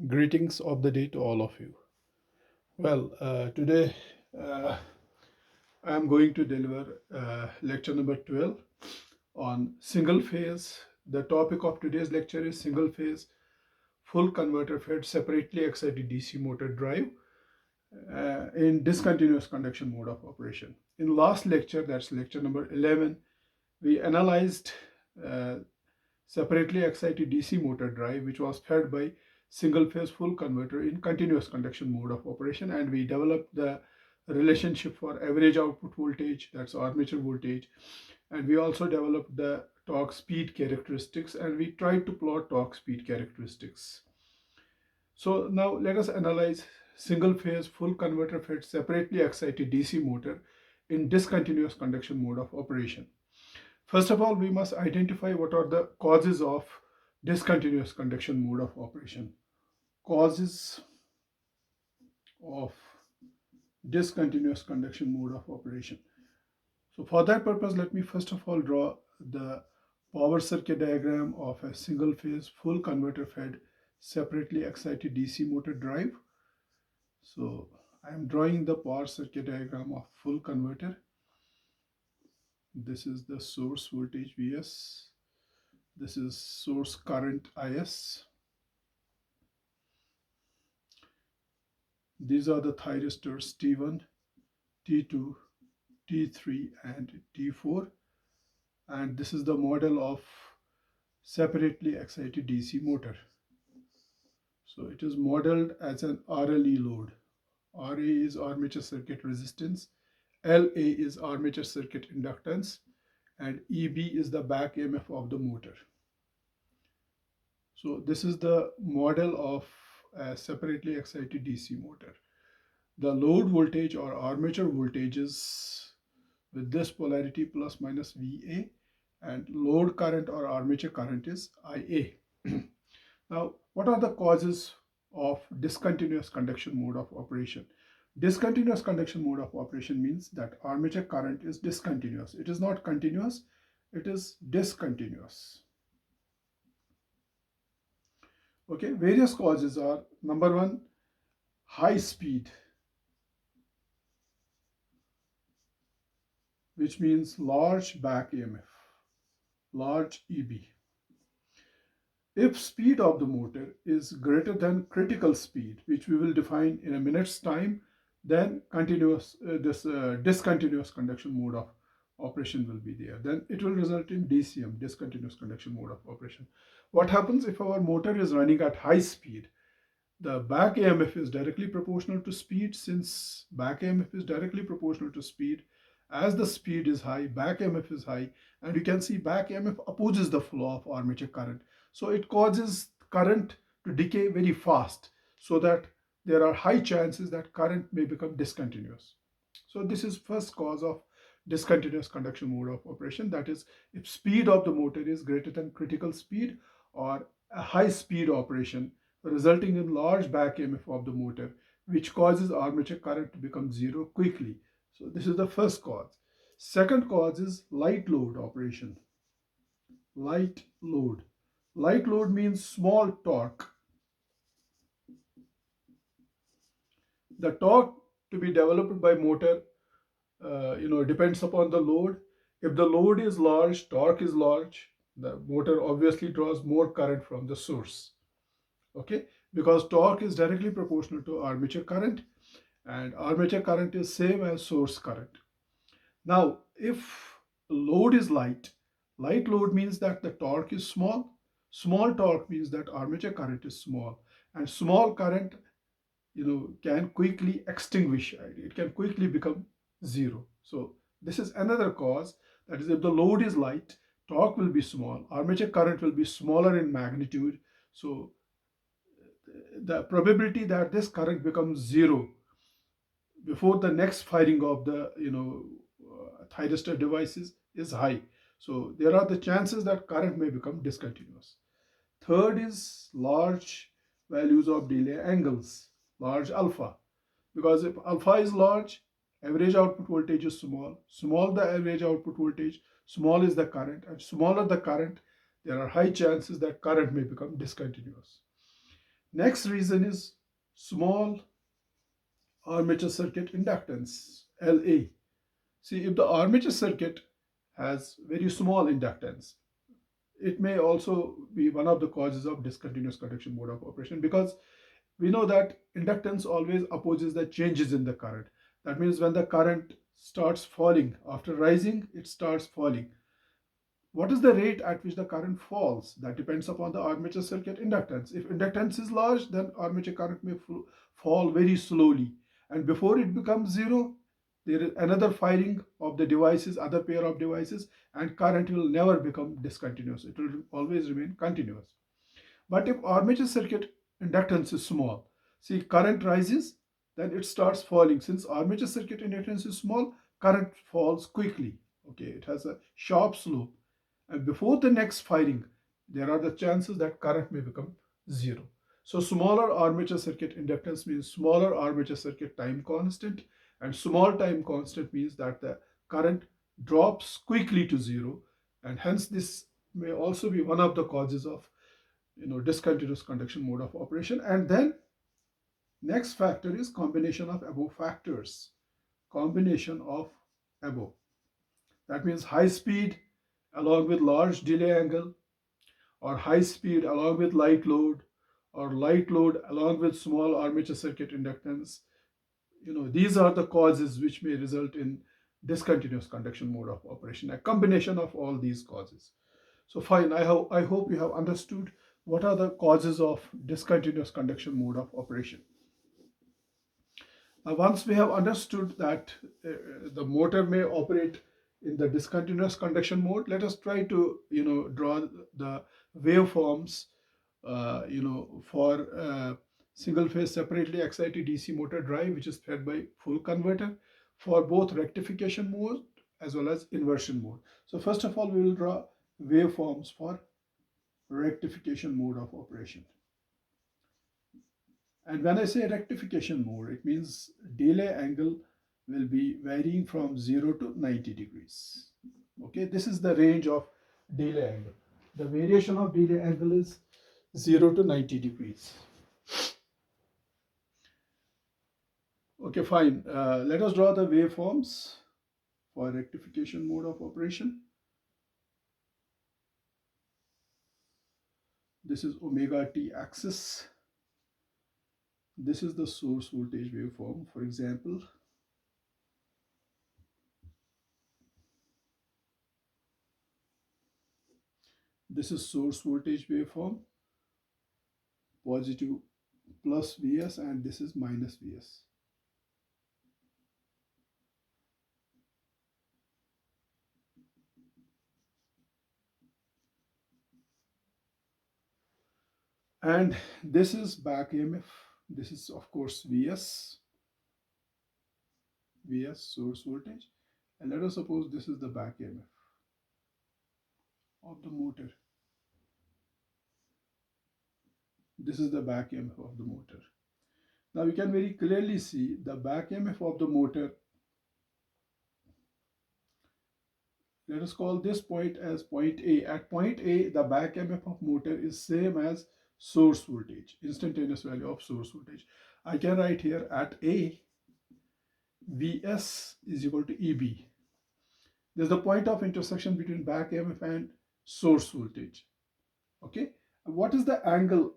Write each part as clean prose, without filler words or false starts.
Greetings of the day to all of you. Today uh, I am going to deliver lecture number 12 on single phase. The topic of today's lecture is single phase full converter fed separately excited DC motor drive in discontinuous conduction mode of operation. In last lecture, that's lecture number 11, we analyzed uh, separately excited DC motor drive, which was fed by single phase full converter in continuous conduction mode of operation, and we developed the relationship for average output voltage, that's armature voltage, and we also developed the torque speed characteristics, and we tried to plot torque speed characteristics. So now let us analyze single phase full converter fed separately excited DC motor in discontinuous conduction mode of operation. First of all, we must identify what are the causes of discontinuous conduction mode of operation. Causes of discontinuous conduction mode of operation. So for that purpose, let me first of all draw the power circuit diagram of a single phase full converter fed separately excited DC motor drive. So I am drawing the power circuit diagram of full converter. This is the source voltage Vs. This is source current Is. These are the thyristors T1, T2, T3 and T4, and this is the model of separately excited DC motor. So it is modeled as an RLE load. RA is armature circuit resistance, LA is armature circuit inductance, and EB is the back EMF of the motor. So this is the model of a separately excited DC motor. The load voltage or armature voltage is with this polarity plus minus VA, and load current or armature current is IA. Now, what are the causes of discontinuous conduction mode of operation? Discontinuous conduction mode of operation means that armature current is discontinuous. It is not continuous, it is discontinuous. Okay, various causes are: number one, high speed, which means large back EMF, large EB. If speed of the motor is greater than critical speed, which we will define in a minute's time, then discontinuous conduction mode of operation will be there. Then it will result in DCM, discontinuous conduction mode of operation. What happens if our motor is running at high speed? The back EMF is directly proportional to speed. Since back EMF is directly proportional to speed, as the speed is high, back EMF is high, and you can see back EMF opposes the flow of armature current. So it causes current to decay very fast, so that there are high chances that current may become discontinuous. So this is first cause of discontinuous conduction mode of operation, that is, if speed of the motor is greater than critical speed or a high speed operation resulting in large back EMF of the motor, which causes armature current to become zero quickly. So this is the first cause. Second cause is light load operation. Light load. Light load means small torque. The torque to be developed by motor depends upon the load. If the load is large, torque is large, the motor obviously draws more current from the source. Okay, because torque is directly proportional to armature current, and armature current is same as source current. Now, if load is light, light load means that the torque is small. Small torque means that armature current is small, and small current can quickly extinguish. It can quickly become zero. So this is another cause. That is, if the load is light, torque will be small, armature current will be smaller in magnitude. So the probability that this current becomes zero before the next firing of the thyristor devices is high. So there are the chances that current may become discontinuous. Third is large values of delay angles, large alpha, because if alpha is large, average output voltage is small. Small the average output voltage, small is the current, and smaller the current, there are high chances that current may become discontinuous. Next reason is small armature circuit inductance, LA. See, if the armature circuit has very small inductance, it may also be one of the causes of discontinuous conduction mode of operation, because we know that inductance always opposes the changes in the current. That means when the current starts falling, after rising, it starts falling. What is the rate at which the current falls? That depends upon the armature circuit inductance. If inductance is large, then armature current may fall very slowly. And before it becomes zero, there is another firing of the devices, other pair of devices, and current will never become discontinuous. It will always remain continuous. But if armature circuit inductance is small, see, current rises, then it starts falling. Since armature circuit inductance is small, current falls quickly. Okay, it has a sharp slope. And before the next firing, there are the chances that current may become zero. So smaller armature circuit inductance means smaller armature circuit time constant, and small time constant means that the current drops quickly to zero, and hence this may also be one of the causes of discontinuous conduction mode of operation. And then next factor is combination of above factors. Combination of above. That means high speed along with large delay angle, or high speed along with light load, or light load along with small armature circuit inductance. These are the causes which may result in discontinuous conduction mode of operation, a combination of all these causes. So fine, I hope you have understood what are the causes of discontinuous conduction mode of operation. Now, once we have understood that the motor may operate in the discontinuous conduction mode, let us try to draw the waveforms for single phase separately excited DC motor drive, which is fed by full converter, for both rectification mode as well as inversion mode. So first of all, we will draw waveforms for rectification mode of operation. And when I say rectification mode, it means delay angle will be varying from 0 to 90 degrees. Okay, this is the range of delay angle. The variation of delay angle is 0 to 90 degrees. Okay, fine. Let us draw the waveforms for rectification mode of operation. This is omega t axis. This is the source voltage waveform, for example. This is source voltage waveform, positive plus Vs, and this is minus Vs. And this is back EMF. This is of course Vs source voltage, and let us suppose this is the back EMF of the motor. This is the back EMF of the motor. Now we can very clearly see the back EMF of the motor. Let us call this point as point A. At point A, the back EMF of motor is same as source voltage, instantaneous value of source voltage. I can write here at A, Vs is equal to Eb. This is the point of intersection between back EMF and source voltage. Okay, what is the angle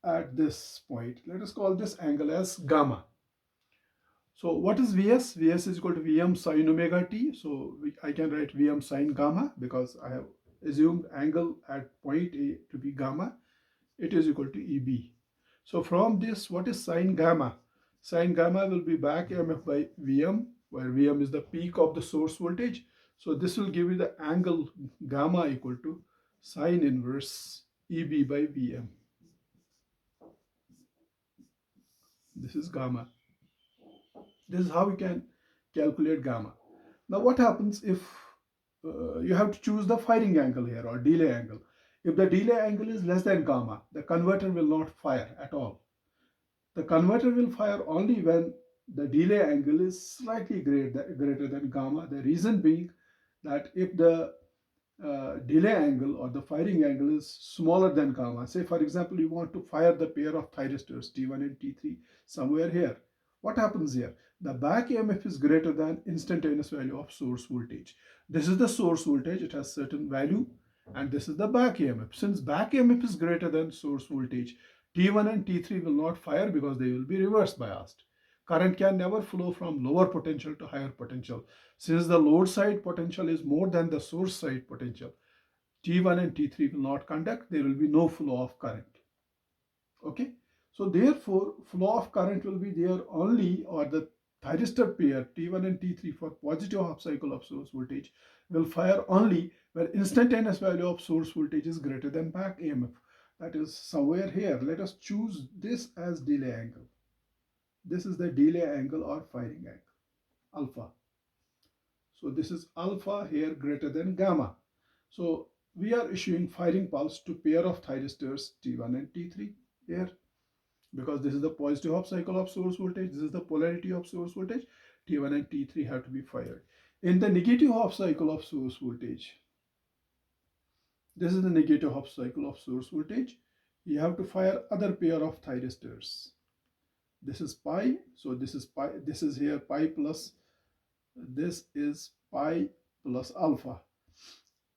at this point? Let us call this angle as gamma. So what is Vs? Vs is equal to Vm sine omega t. So I can write Vm sine gamma because I have assumed angle at point A to be gamma. It is equal to Eb. So from this, what is sine gamma? Sine gamma will be back EMF by Vm, where Vm is the peak of the source voltage. So this will give you the angle gamma equal to sine inverse Eb by Vm. This is gamma. This is how we can calculate gamma. Now what happens if you have to choose the firing angle here, or delay angle? If the delay angle is less than gamma, the converter will not fire at all. The converter will fire only when the delay angle is slightly greater than gamma. The reason being that if the delay angle or the firing angle is smaller than gamma. Say for example you want to fire the pair of thyristors T1 and T3 somewhere here. What happens here? The back EMF is greater than instantaneous value of source voltage. This is the source voltage, it has certain value, and this is the back EMF. Since back EMF is greater than source voltage, T1 and T3 will not fire because they will be reverse biased. Current can never flow from lower potential to higher potential. Since the load side potential is more than the source side potential, T1 and T3 will not conduct, there will be no flow of current. Okay, so therefore flow of current will be there only, or the thyristor pair T1 and T3 for positive half cycle of source voltage will fire only where instantaneous value of source voltage is greater than back EMF. That is somewhere here. Let us choose this as delay angle. This is the delay angle or firing angle, alpha. So this is alpha here greater than gamma. So we are issuing firing pulse to pair of thyristors T1 and T3 here, because this is the positive half cycle of source voltage, this is the polarity of source voltage. T1 and T3 have to be fired. In the negative half cycle of source voltage, this is the negative half cycle of source voltage, you have to fire other pair of thyristors. This is pi, so this is pi, this is here pi plus, this is pi plus alpha.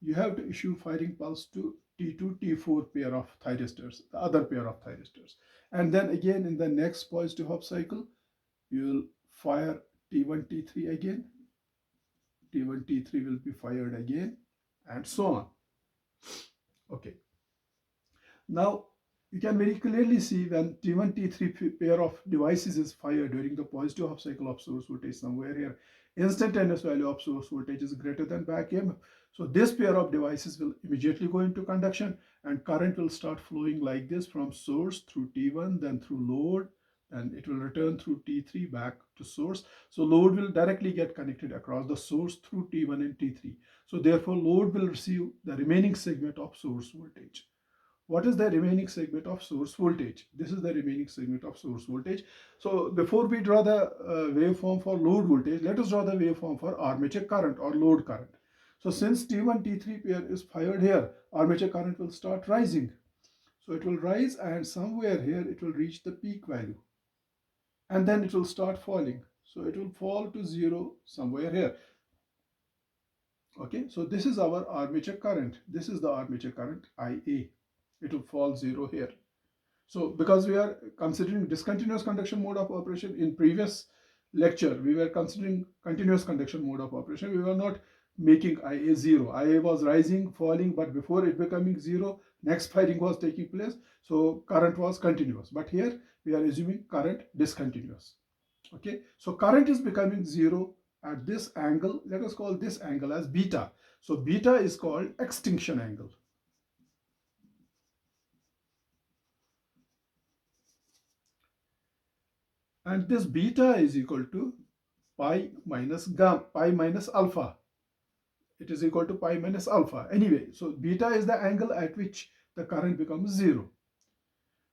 You have to issue firing pulse to T2, T4 pair of thyristors, the other pair of thyristors. And then again in the next positive half cycle, you will fire T1, T3 again. T1, T3 will be fired again, and so on. Okay. Now, you can very clearly see when T1, T3 pair of devices is fired during the positive half cycle of source voltage somewhere here, instantaneous value of source voltage is greater than back EMF. So this pair of devices will immediately go into conduction and current will start flowing like this from source through T1, then through load, and it will return through T3 back to source. So load will directly get connected across the source through T1 and T3. So therefore load will receive the remaining segment of source voltage. What is the remaining segment of source voltage? This is the remaining segment of source voltage. So before we draw the waveform for load voltage, let us draw the waveform for armature current or load current. So since T1, T3 pair is fired here, armature current will start rising. So it will rise and somewhere here it will reach the peak value. And then it will start falling. So it will fall to zero somewhere here. Okay, so this is our armature current. This is the armature current IA. It will fall zero here. So because we are considering discontinuous conduction mode of operation, in previous lecture we were considering continuous conduction mode of operation. We were not making IA zero. IA was rising, falling, but before it becoming zero, next firing was taking place. So current was continuous. But here we are assuming current discontinuous. Okay, so current is becoming zero at this angle. Let us call this angle as beta. So beta is called extinction angle. And this beta is equal to pi minus gamma, pi minus alpha. It is equal to pi minus alpha. Anyway, so beta is the angle at which the current becomes zero.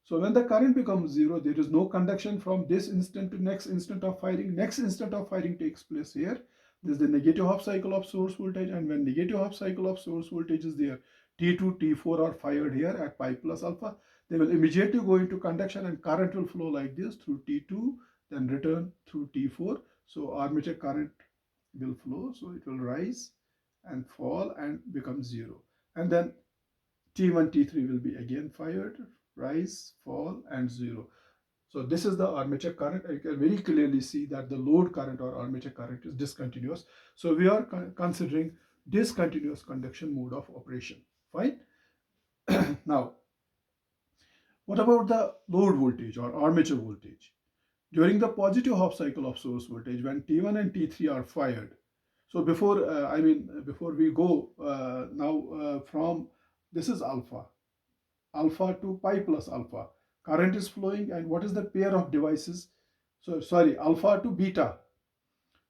So when the current becomes zero, there is no conduction from this instant to next instant of firing. Next instant of firing takes place here. This is the negative half cycle of source voltage, and when negative half cycle of source voltage is there, T2, T4 are fired here at pi plus alpha. They will immediately go into conduction and current will flow like this through T2, then return through T4. So armature current will flow, so it will rise and fall and become zero. And then T1, T3 will be again fired, rise, fall, and zero. So this is the armature current. You can very clearly see that the load current or armature current is discontinuous. So we are considering discontinuous conduction mode of operation. Fine. Now, what about the load voltage or armature voltage? During the positive half cycle of source voltage, when T1 and T3 are fired. So before, before we go now from, this is alpha to pi plus alpha. Current is flowing, and what is the pair of devices? So sorry, alpha to beta.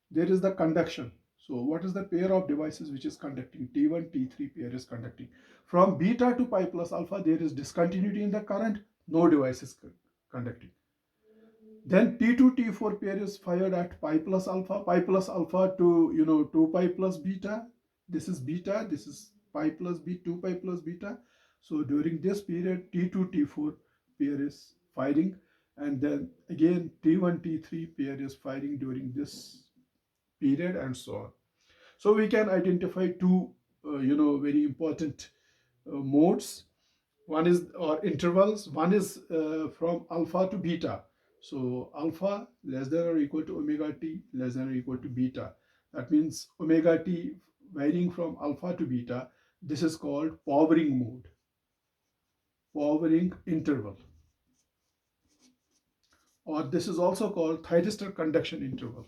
There is the conduction. So what is the pair of devices which is conducting? T1, T3 pair is conducting. From beta to pi plus alpha, there is discontinuity in the current. No device is conducting. Then T2, T4 pair is fired at pi plus alpha to 2 pi plus beta. This is beta, this is pi plus b 2 pi plus beta. So during this period T2 T4 pair is firing, and then again T1 T3 pair is firing during this period, and so on. So we can identify two very important modes. One is, or intervals, one is from alpha to beta. So alpha less than or equal to omega t less than or equal to beta. That means omega t varying from alpha to beta. This is called powering mode, powering interval, or this is also called thyristor conduction interval.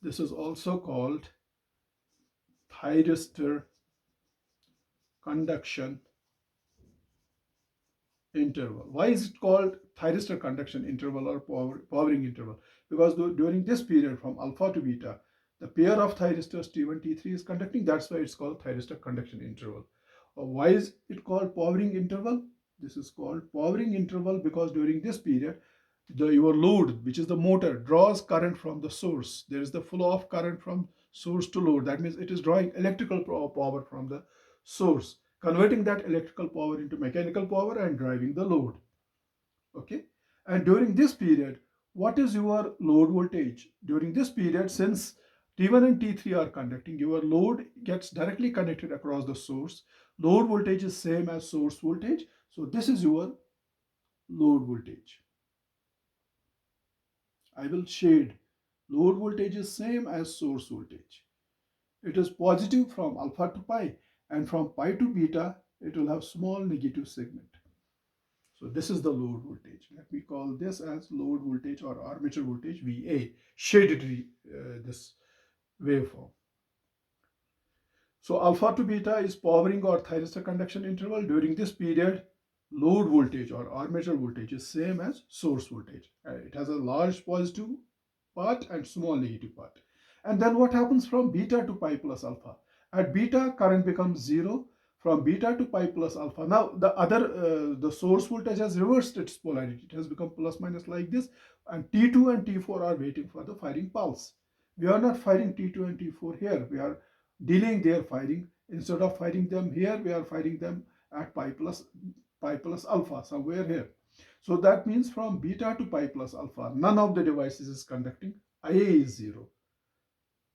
This is also called thyristor conduction interval. Why is it called thyristor conduction interval or powering interval? Because during this period from alpha to beta, the pair of thyristors T1, T3 is conducting. That's why it's called thyristor conduction interval. Why is it called powering interval? This is called powering interval because during this period, your load, which is the motor, draws current from the source. There is the flow of current from source to load. That means it is drawing electrical power from the source, converting that electrical power into mechanical power and driving the load. Okay. And during this period, what is your load voltage? During this period, since T1 and T3 are conducting, your load gets directly connected across the source. Load voltage is same as source voltage. So this is your load voltage. I will shade. Load voltage is same as source voltage. It is positive from alpha to pi, and from pi to beta it will have small negative segment. So this is the load voltage. Let me call this as load voltage or armature voltage VA, shaded this waveform. So alpha to beta is powering or thyristor conduction interval. During this period, load voltage or armature voltage is same as source voltage. It has a large positive part and small negative part. And then what happens from beta to pi plus alpha? At beta, current becomes zero. From beta to pi plus alpha. Now the source voltage has reversed its polarity. It has become plus minus like this, and T2 and T4 are waiting for the firing pulse. We are not firing T2 and T4 here. We are delaying their firing. Instead of firing them here, we are firing them at pi plus alpha, somewhere here. So that means from beta to pi plus alpha, none of the devices is conducting. IA is zero.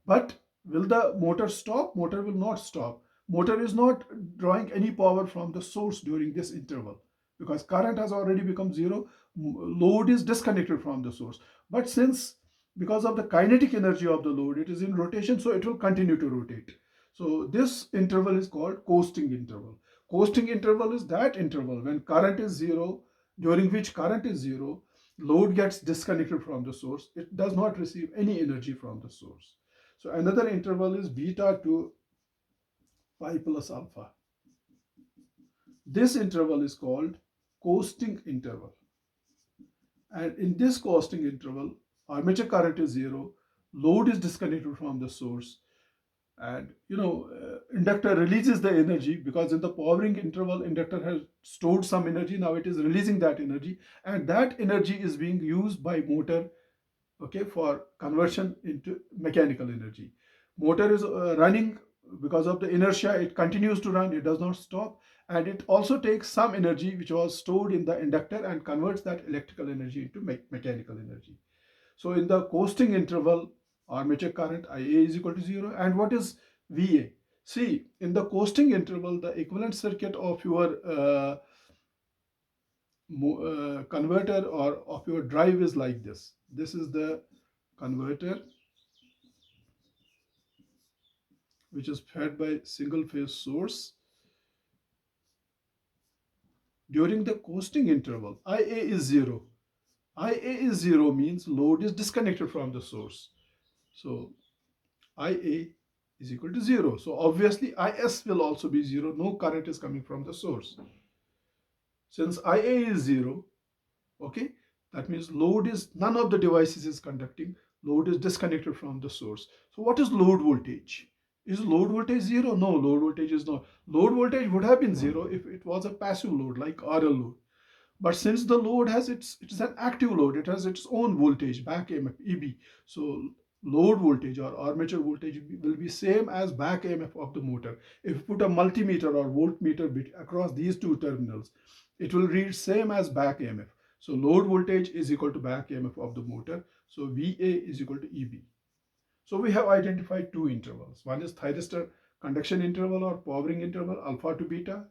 But will the motor stop? Motor will not stop. Motor is not drawing any power from the source during this interval because current has already become zero. Load is disconnected from the source. But since because of the kinetic energy of the load, it is in rotation, so it will continue to rotate. So this interval is called coasting interval. Coasting interval is that interval when current is zero, during which current is zero, load gets disconnected from the source. It does not receive any energy from the source. So another interval is beta to pi plus alpha. This interval is called coasting interval. And in this coasting interval, armature current is zero, load is disconnected from the source, and inductor releases the energy because in the powering interval, inductor has stored some energy. Now it is releasing that energy, and that energy is being used by motor, okay, for conversion into mechanical energy. Motor is running because of the inertia. It continues to run, it does not stop, and it also takes some energy which was stored in the inductor and converts that electrical energy into mechanical energy. So in the coasting interval, armature current IA is equal to 0. And what is VA? See, in the coasting interval, the equivalent circuit of your converter or of your drive is like this. This is the converter which is fed by single phase source. During the coasting interval, IA is 0. IA is 0 means load is disconnected from the source. So IA is equal to 0. So obviously IS will also be 0. No current is coming from the source. Since IA is 0, okay, that means load is, none of the devices is conducting. Load is disconnected from the source. So what is load voltage? Is load voltage 0? No, load voltage is not. Load voltage would have been 0 if it was a passive load like RL load. But since the load has it is an active load, it has its own voltage, back EMF, EB. So load voltage or armature voltage will be same as back EMF of the motor. If you put a multimeter or voltmeter across these two terminals, it will read same as back EMF. So load voltage is equal to back EMF of the motor. So VA is equal to EB. So we have identified two intervals. One is thyristor conduction interval or powering interval alpha to beta,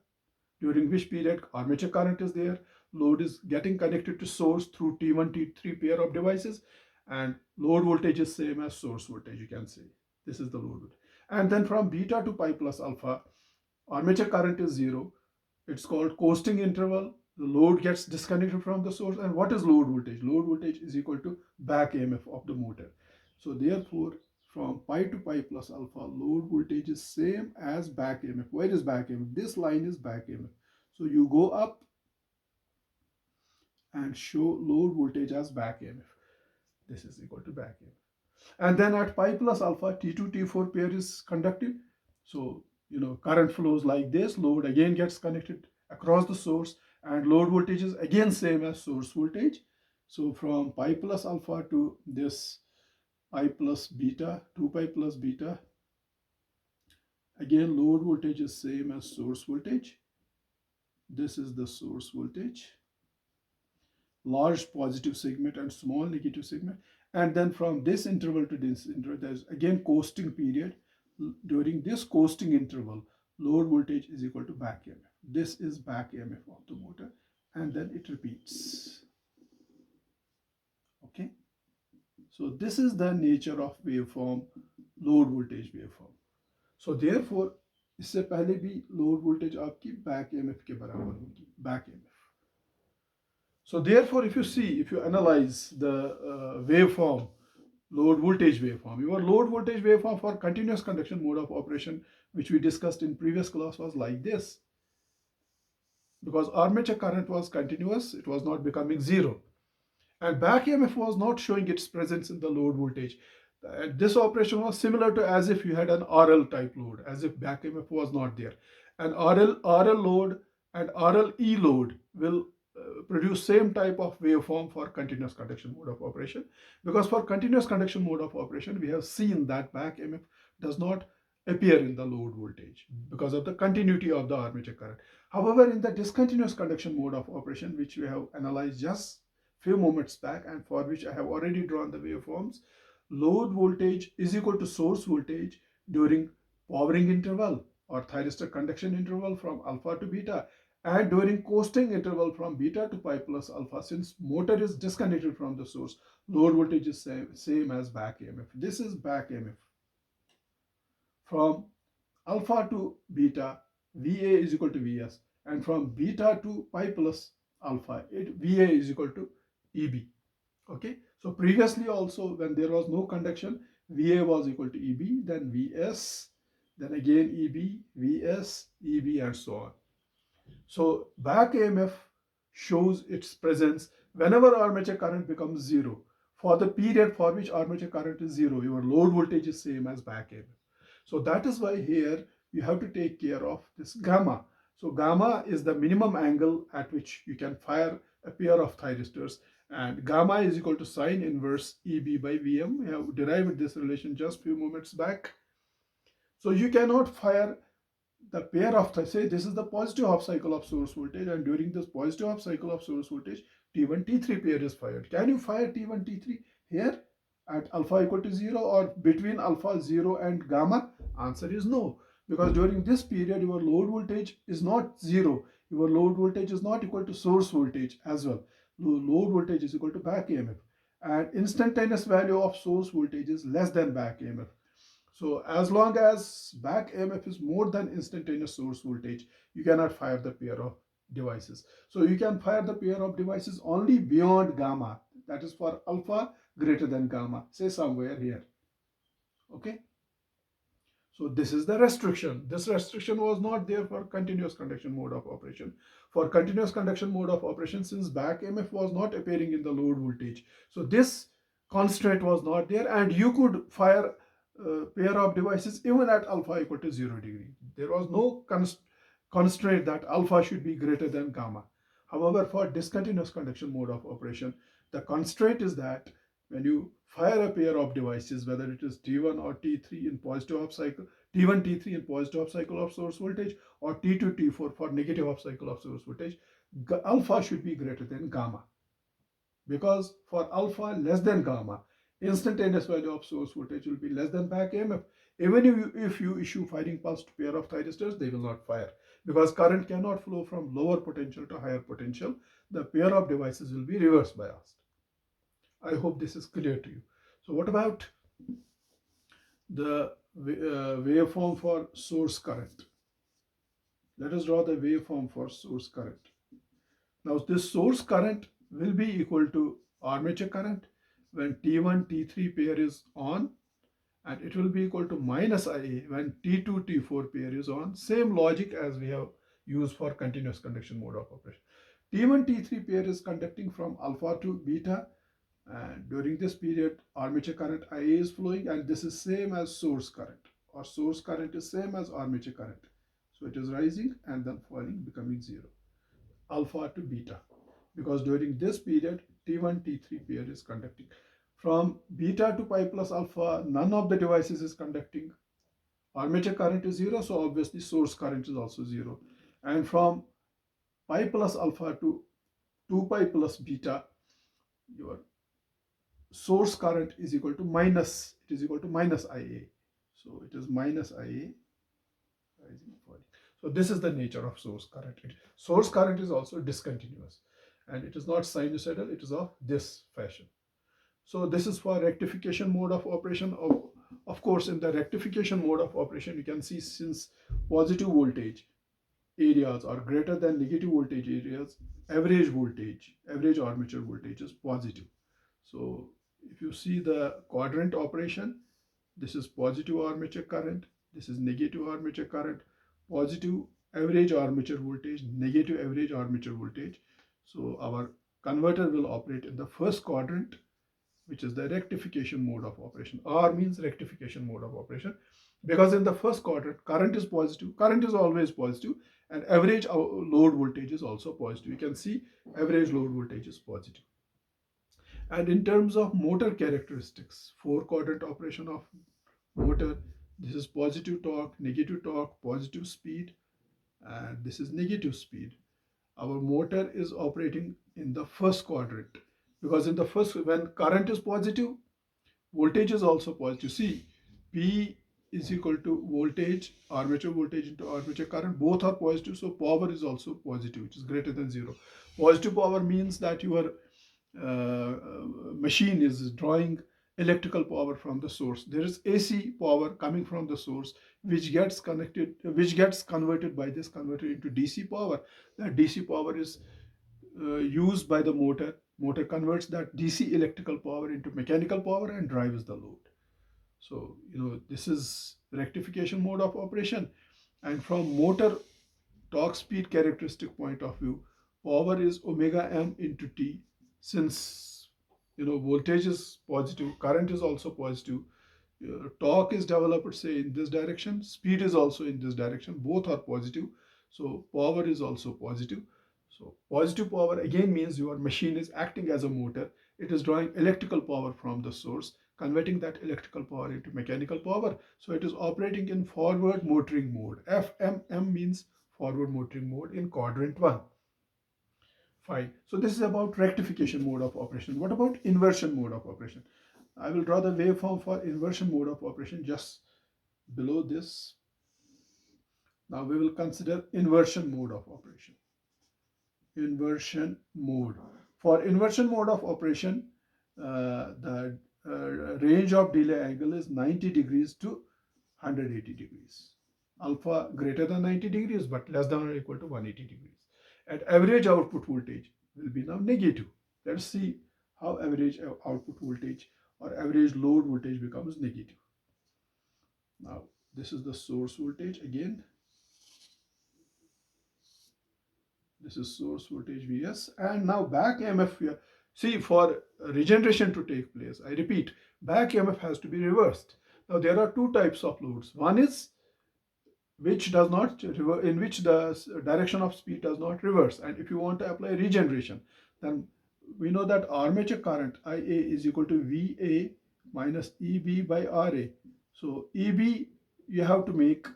during which period armature current is there, load is getting connected to source through T1, T3 pair of devices, and load voltage is same as source voltage, you can say. This is the load voltage. And then from beta to pi plus alpha, armature current is zero. It's called coasting interval. The load gets disconnected from the source. And what is load voltage? Load voltage is equal to back EMF of the motor. So therefore, from pi to pi plus alpha, load voltage is same as back EMF. Where is back EMF? This line is back EMF. So you go up and show load voltage as back EMF. This is equal to back EMF. And then at pi plus alpha, T2, T4 pair is conductive. So, current flows like this. Load again gets connected across the source, and load voltage is again same as source voltage. So from pi plus alpha to this pi plus beta, 2 pi plus beta, again load voltage is same as source voltage. This is the source voltage, large positive segment and small negative segment. And then from this interval to this interval, there's again coasting period. During this coasting interval, load voltage is equal to back EMF. This is back EMF of the motor, and then it repeats. Okay. So this is the nature of waveform, load voltage waveform. So therefore, इससे पहले भी load voltage आपकी back EMF के बराबर होगी, back EMF. So therefore, if you analyze the waveform, load voltage waveform, your load voltage waveform for continuous conduction mode of operation, which we discussed in previous class, was like this. Because armature current was continuous, it was not becoming zero. And back EMF was not showing its presence in the load voltage. This operation was similar to as if you had an RL type load, as if back EMF was not there. And RL load and RLE load will produce same type of waveform for continuous conduction mode of operation, because for continuous conduction mode of operation we have seen that back EMF does not appear in the load voltage because of the continuity of the armature current. However, in the discontinuous conduction mode of operation, which we have analyzed just few moments back and for which I have already drawn the waveforms, load voltage is equal to source voltage during powering interval or thyristor conduction interval from alpha to beta, and during coasting interval from beta to pi plus alpha. Since motor is disconnected from the source, load voltage is same as back EMF. This is back EMF. From alpha to beta, VA is equal to VS, and from beta to pi plus alpha, VA is equal to EB. Okay, so previously also when there was no conduction, VA was equal to EB, then VS, then again EB, VS, EB, and so on. So back EMF shows its presence whenever armature current becomes zero. For the period for which armature current is zero, your load voltage is same as back EMF. So that is why here you have to take care of this gamma. So gamma is the minimum angle at which you can fire a pair of thyristors, and gamma is equal to sine inverse EB by VM. We have derived this relation just few moments back. So you cannot fire the pair of, say this is the positive half cycle of source voltage, and during this positive half cycle of source voltage, T1, T3 pair is fired. Can you fire T1, T3 here at alpha equal to 0 or between alpha 0 and gamma? Answer is no, because during this period your load voltage is not 0. Your load voltage is not equal to source voltage as well. Load voltage is equal to back EMF, and instantaneous value of source voltage is less than back EMF. So as long as back EMF is more than instantaneous source voltage, you cannot fire the pair of devices. So you can fire the pair of devices only beyond gamma. That is for alpha greater than gamma, say somewhere here. Okay. So this is the restriction. This restriction was not there for continuous conduction mode of operation. For continuous conduction mode of operation, since back EMF was not appearing in the load voltage, so this constraint was not there, and you could fire pair of devices even at alpha equal to 0 degree. There was no constraint that alpha should be greater than gamma. However, for discontinuous conduction mode of operation, the constraint is that when you fire a pair of devices, whether it is T1 or T3 in positive half cycle, T1, T3 in positive half cycle of source voltage, or T2, T4 for negative half cycle of source voltage, alpha should be greater than gamma. Because for alpha less than gamma, instantaneous value of source voltage will be less than back EMF. Even if you issue firing pulse to pair of thyristors, they will not fire, because current cannot flow from lower potential to higher potential. The pair of devices will be reverse biased. I hope this is clear to you. So what about the waveform for source current? Let us draw the waveform for source current. Now this source current will be equal to armature current when T1, T3 pair is on, and it will be equal to minus IA when T2, T4 pair is on. Same logic as we have used for continuous conduction mode of operation. T1, T3 pair is conducting from alpha to beta, and during this period armature current IA is flowing, and this is same as source current, or source current is same as armature current. So it is rising and then falling, becoming zero, alpha to beta, because during this period T1, T3 pair is conducting. From beta to pi plus alpha, none of the devices is conducting. Armature current is zero, so obviously source current is also zero. And from pi plus alpha to 2 pi plus beta, your source current is equal to minus, it is equal to minus IA. So it is minus IA, rising, falling. So this is the nature of source current. Source current is also discontinuous, and it is not sinusoidal, it is of this fashion. So this is for rectification mode of operation. Of course, in the rectification mode of operation, you can see, since positive voltage areas are greater than negative voltage areas, average voltage, average armature voltage is positive. So if you see the quadrant operation, this is positive armature current, this is negative armature current, positive average armature voltage, negative average armature voltage. So our converter will operate in the first quadrant, which is the rectification mode of operation. R means rectification mode of operation, because in the first quadrant current is positive, current is always positive, and average load voltage is also positive. You can see average load voltage is positive. And in terms of motor characteristics, four quadrant operation of motor, this is positive torque, positive speed, and this is negative speed. Our motor is operating in the first quadrant, because in the first, when current is positive, voltage is also positive. See, P is equal to voltage, armature voltage into armature current, both are positive, so power is also positive, which is greater than zero. Positive power means that your machine is drawing electrical power from the source. There is AC power coming from the source, which gets converted by this converter into DC power. That DC power is used by the motor. Motor converts that DC electrical power into mechanical power and drives the load. So this is rectification mode of operation. And from motor torque speed characteristic point of view, power is omega m into T. Since voltage is positive, current is also positive, torque is developed, say, in this direction, speed is also in this direction, both are positive, so power is also positive. So positive power again means your machine is acting as a motor. It is drawing electrical power from the source, converting that electrical power into mechanical power. So it is operating in forward motoring mode. FMM means forward motoring mode in quadrant 1. Fine. So this is about rectification mode of operation. What about inversion mode of operation? I will draw the waveform for inversion mode of operation just below this. Now we will consider inversion mode of operation. Inversion mode. For inversion mode of operation, the range of delay angle is 90 degrees to 180 degrees. Alpha greater than 90 degrees but less than or equal to 180 degrees. And average output voltage will be now negative. Let's see how average output voltage or average load voltage becomes negative. Now this is the source voltage again. This is source voltage Vs, and now back EMF here. See, for regeneration to take place, I repeat, back EMF has to be reversed. Now there are two types of loads. One is which does not in which the direction of speed does not reverse, and if you want to apply regeneration, then we know that armature current IA is equal to VA minus EB by RA. So EB you have to make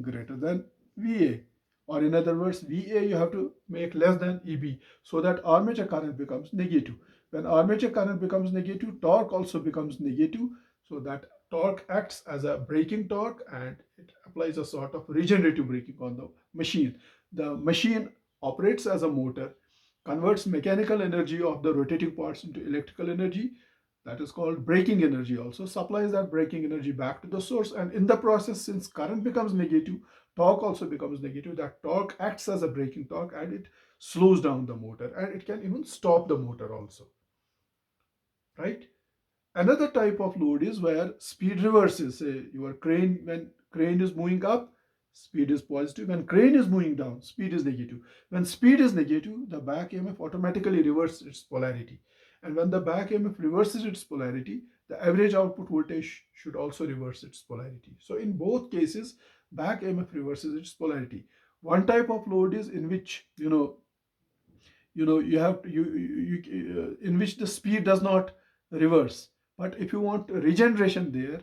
greater than VA, or in other words, VA you have to make less than EB, so that armature current becomes negative. When armature current becomes negative, torque also becomes negative, so that torque acts as a braking torque and it applies a sort of regenerative braking on the machine. The machine operates as a motor, converts mechanical energy of the rotating parts into electrical energy, that is called braking energy, also supplies that braking energy back to the source, and in the process, since current becomes negative, torque also becomes negative. That torque acts as a braking torque and it slows down the motor, and it can even stop the motor also, right? Another type of load is where speed reverses. Say your crane, when crane is moving up, speed is positive. When crane is moving down, speed is negative. When speed is negative, the back EMF automatically reverses its polarity. And when the back EMF reverses its polarity, the average output voltage should also reverse its polarity. So in both cases, back EMF reverses its polarity. One type of load is in which you have to, in which the speed does not reverse. But if you want regeneration there,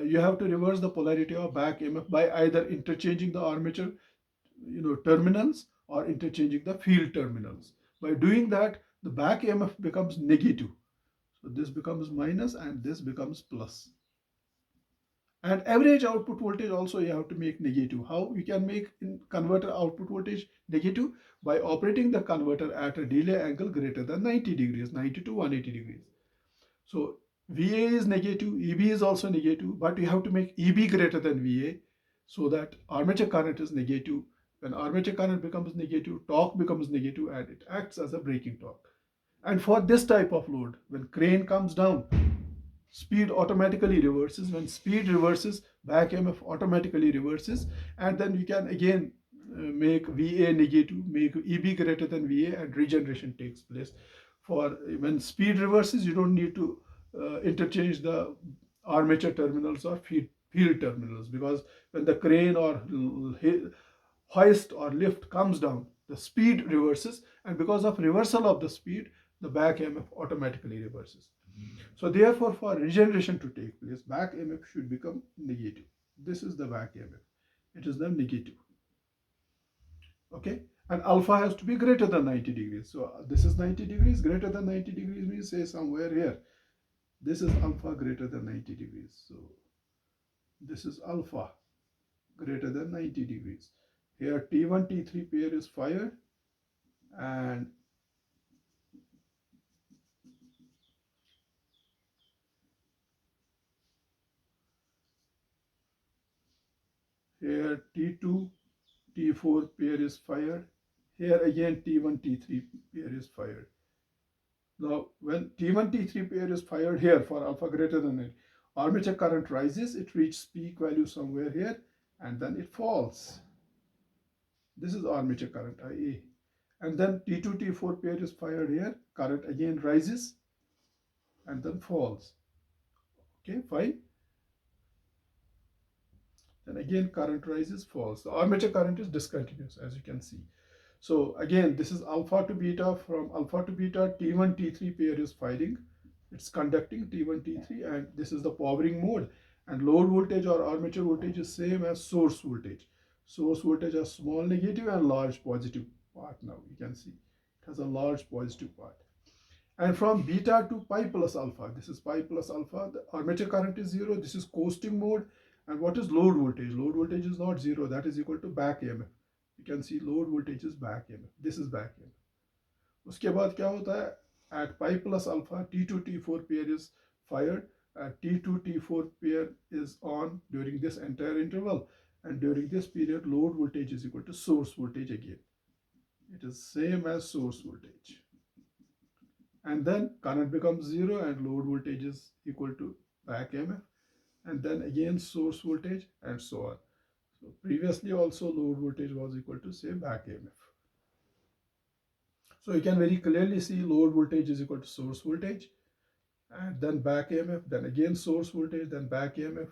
you have to reverse the polarity of back EMF by either interchanging the armature terminals or interchanging the field terminals. By doing that, the back EMF becomes negative. So this becomes minus and this becomes plus. And average output voltage also you have to make negative. How you can make in converter output voltage negative? By operating the converter at a delay angle greater than 90 degrees, 90 to 180 degrees. So VA is negative, EB is also negative, but you have to make EB greater than VA so that armature current is negative. When armature current becomes negative, torque becomes negative and it acts as a braking torque. And for this type of load, when crane comes down, speed automatically reverses. When speed reverses, back EMF automatically reverses, and then you can again make VA negative, make EB greater than VA, and regeneration takes place. For when speed reverses, you don't need to interchange the armature terminals or field terminals, because when the crane or hoist or lift comes down, the speed reverses, and because of reversal of the speed, the back EMF automatically reverses. So therefore, for regeneration to take place, back EMF should become negative. This is the back EMF. It is the negative. Okay, and alpha has to be greater than 90 degrees. So this is 90 degrees. Greater than 90 degrees means, say, somewhere here. This is alpha greater than 90 degrees. So this is alpha greater than 90 degrees. Here T1, T3 pair is fired, and here T2, T4 pair is fired. Here again T1, T3 pair is fired. Now when T1, T3 pair is fired here for alpha greater than 90, armature current rises, it reaches peak value somewhere here, and then it falls. This is armature current IA. And then T2, T4 pair is fired here, current again rises and then falls. Okay, fine. Then again current rises, falls. The armature current is discontinuous, as you can see. So again, this is alpha to beta. From alpha to beta, T1, T3 pair is firing. It's conducting T1, T3, and this is the powering mode. And load voltage or armature voltage is same as source voltage. Source voltage has small negative and large positive part. Now you can see it has a large positive part. And from beta to pi plus alpha, this is pi plus alpha, the armature current is 0. This is coasting mode. And what is load voltage? Load voltage is not 0. That is equal to back EMF. You can see load voltage is back EMF. This is back EMF. उसके बाद क्या होता है? At pi plus alpha, T2, T4 pair is fired. T2, T4 pair is on during this entire interval. And during this period, load voltage is equal to source voltage again. It is same as source voltage. And then current becomes 0 and load voltage is equal to back EMF. And then again source voltage and so on. So previously also load voltage was equal to, say, back EMF. So you can very clearly see load voltage is equal to source voltage, and then back EMF, then again source voltage, then back EMF.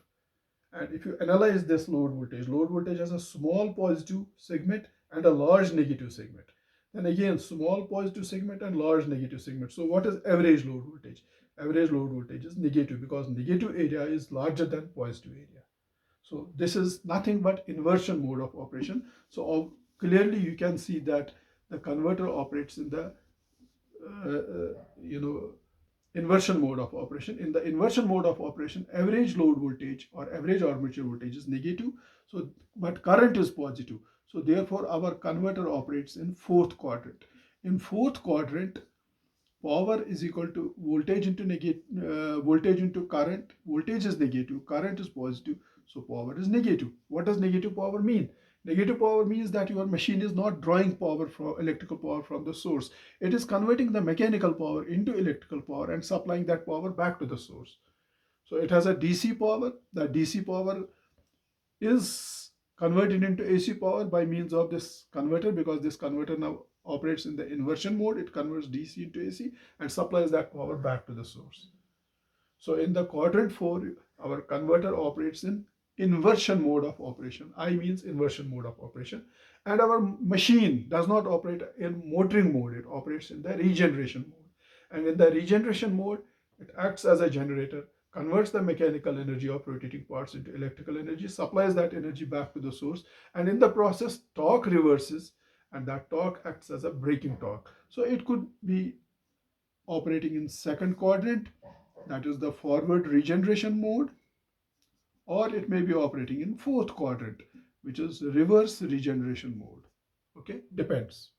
And if you analyze this load voltage has a small positive segment and a large negative segment. And again, small positive segment and large negative segment. So what is average load voltage? Average load voltage is negative because negative area is larger than positive area. So this is nothing but inversion mode of operation. So clearly you can see that the converter operates in the inversion mode of operation. In the inversion mode of operation, average load voltage or average armature voltage is negative. So but current is positive. So therefore our converter operates in fourth quadrant. In fourth quadrant, power is equal to voltage into voltage into current. Voltage is negative, current is positive, so power is negative. What does negative power mean? Negative power means that your machine is not drawing power from electrical power from the source. It is converting the mechanical power into electrical power and supplying that power back to the source. So it has a DC power. The DC power is converted into AC power by means of this converter, because this converter now operates in the inversion mode. It converts DC into AC and supplies that power back to the source. So in the quadrant 4, our converter operates in inversion mode of operation. I means inversion mode of operation. And our machine does not operate in motoring mode. It operates in the regeneration mode. And in the regeneration mode, it acts as a generator, converts the mechanical energy of rotating parts into electrical energy, supplies that energy back to the source, and in the process, torque reverses, and that torque acts as a braking torque. So it could be operating in second quadrant, that is the forward regeneration mode, or it may be operating in fourth quadrant, which is reverse regeneration mode. Okay, depends.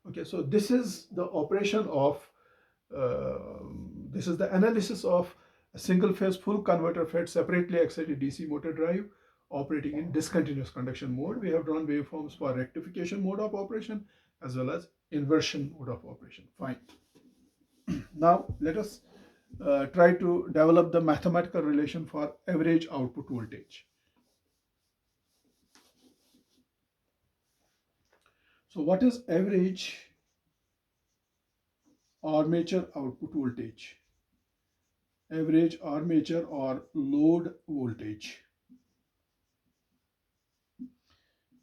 Okay, so this is the operation of this is the analysis of a single phase full converter fed separately excited DC motor drive operating in discontinuous conduction mode. We have drawn waveforms for rectification mode of operation as well as inversion mode of operation. Fine. Now let us try to develop the mathematical relation for average output voltage. So what is average armature output voltage? Average armature or load voltage.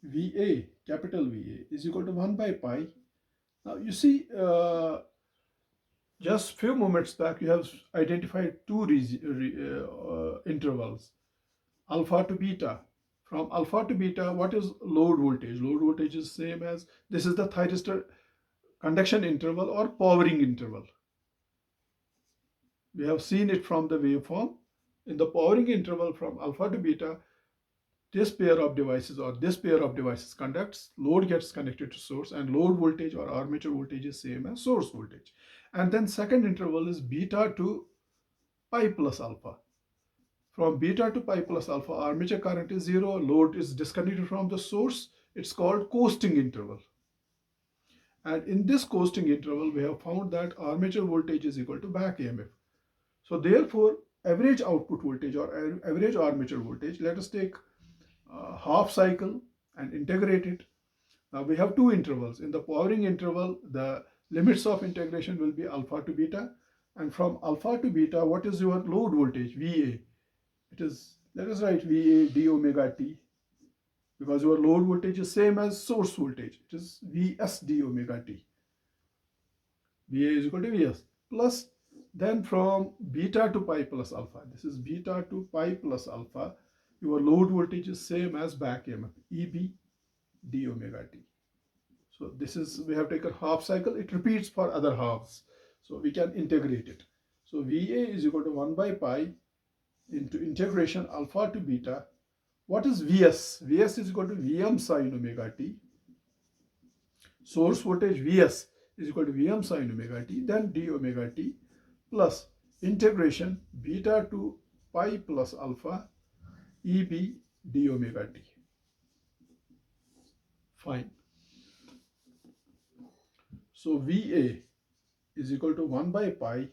VA, capital VA, is equal to 1 by pi. Now you see, just few moments back you have identified two intervals, alpha to beta. From alpha to beta, what is load voltage? Load voltage is same as, this is the thyristor conduction interval or powering interval. We have seen it from the waveform. In the powering interval from alpha to beta, this pair of devices or this pair of devices conducts, load gets connected to source, and load voltage or armature voltage is same as source voltage. And then second interval is beta to pi plus alpha. From beta to pi plus alpha, armature current is 0, load is disconnected from the source. It's called coasting interval. And in this coasting interval, we have found that armature voltage is equal to back EMF. So therefore, average output voltage or average armature voltage, let us take half cycle and integrate it. Now we have two intervals. In the powering interval, the limits of integration will be alpha to beta. And from alpha to beta, what is your load voltage? VA. It is, let us write VA d omega t, because your load voltage is same as source voltage. It is Vs d omega t. VA is equal to Vs. Plus, then from beta to pi plus alpha, this is beta to pi plus alpha, your load voltage is same as back EMF, Eb d omega t. So this is, we have taken half cycle, it repeats for other halves. So we can integrate it. So VA is equal to 1 by pi into integration alpha to beta. What is Vs? Vs is equal to Vm sine omega t. Source voltage Vs is equal to Vm sine omega t, then d omega t, plus integration beta to pi plus alpha Eb d omega t. Fine. So VA is equal to 1 by pi.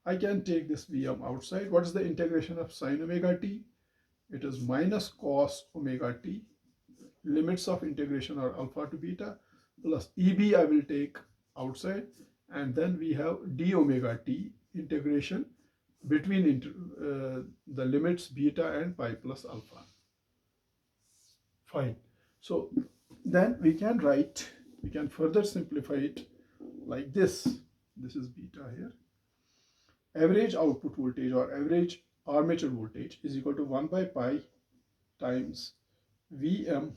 I can take this Vm outside. What is the integration of sine omega t? It is minus cos omega t. Limits of integration are alpha to beta, plus Eb I will take outside, and then we have d omega t integration between the limits beta and pi plus alpha. Fine. So then we can write we can further simplify it like this. This is beta here. Average output voltage or average armature voltage is equal to 1 by pi times Vm.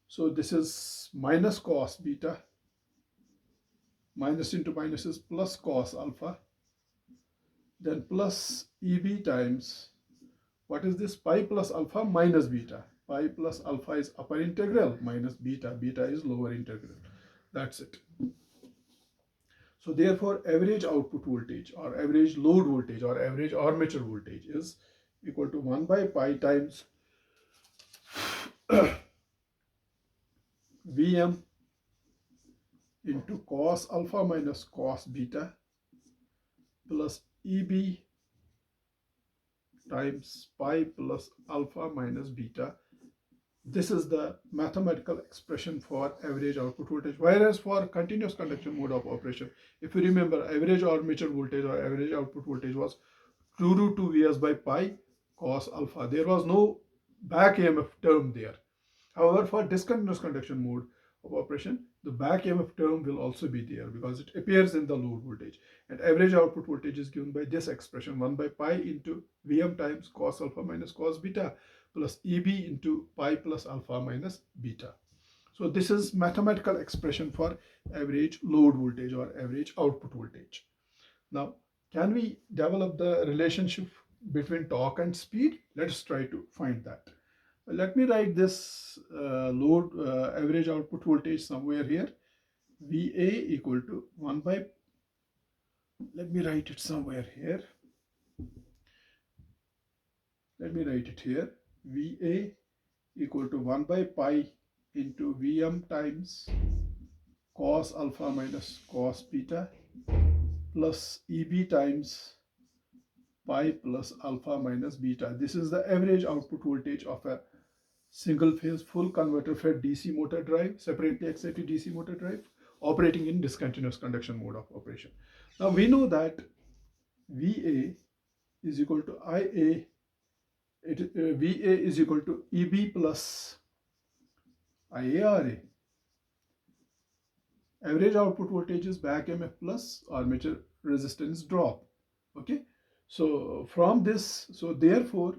So this is minus cos beta, minus into minus is plus cos alpha, then plus Eb times, what is this? Pi plus alpha minus beta. Pi plus alpha is upper integral minus beta. Beta is lower integral. That's it. So therefore, average output voltage or average load voltage or average armature voltage is equal to 1 by pi times Vm into cos alpha minus cos beta plus Eb times pi plus alpha minus beta. This is the mathematical expression for average output voltage. Whereas for continuous conduction mode of operation, if you remember, average armature voltage or average output voltage was 2 root 2 Vs by pi cos alpha. There was no back EMF term there. However, for discontinuous conduction mode of operation, the back EMF term will also be there because it appears in the load voltage. And average output voltage is given by this expression, 1 by pi into Vm times cos alpha minus cos beta plus Eb into pi plus alpha minus beta. So this is mathematical expression for average load voltage or average output voltage. Now, can we develop the relationship between torque and speed? Let's try to find that. Let me write this load average output voltage somewhere here. VA equal to 1 by, let me write it somewhere here. Let me write it here. VA equal to 1 by pi into Vm times cos alpha minus cos beta plus Eb times pi plus alpha minus beta. This is the average output voltage of a single phase full converter fed DC motor drive, separately excited DC motor drive, operating in discontinuous conduction mode of operation. Now we know that VA is equal to IA, VA is equal to EB plus IARA. Average output voltage is back EMF plus armature resistance drop. Okay, so from this, so therefore,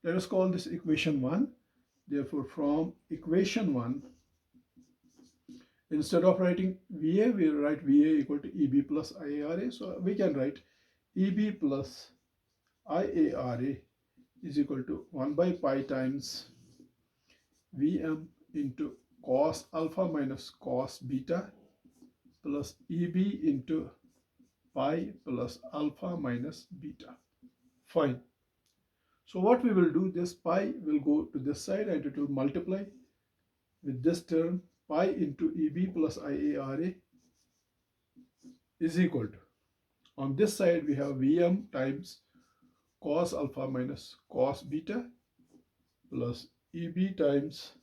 let us call this equation 1. Therefore, from equation 1, instead of writing VA, we write VA equal to EB plus IARA. So we can write EB plus IARA is equal to 1 by pi times Vm into cos alpha minus cos beta plus EB into pi plus alpha minus beta. Fine. So what we will do, this pi will go to this side and it will multiply with this term. Pi into EB plus IARA is equal to, on this side we have Vm times cos alpha minus cos beta plus EB times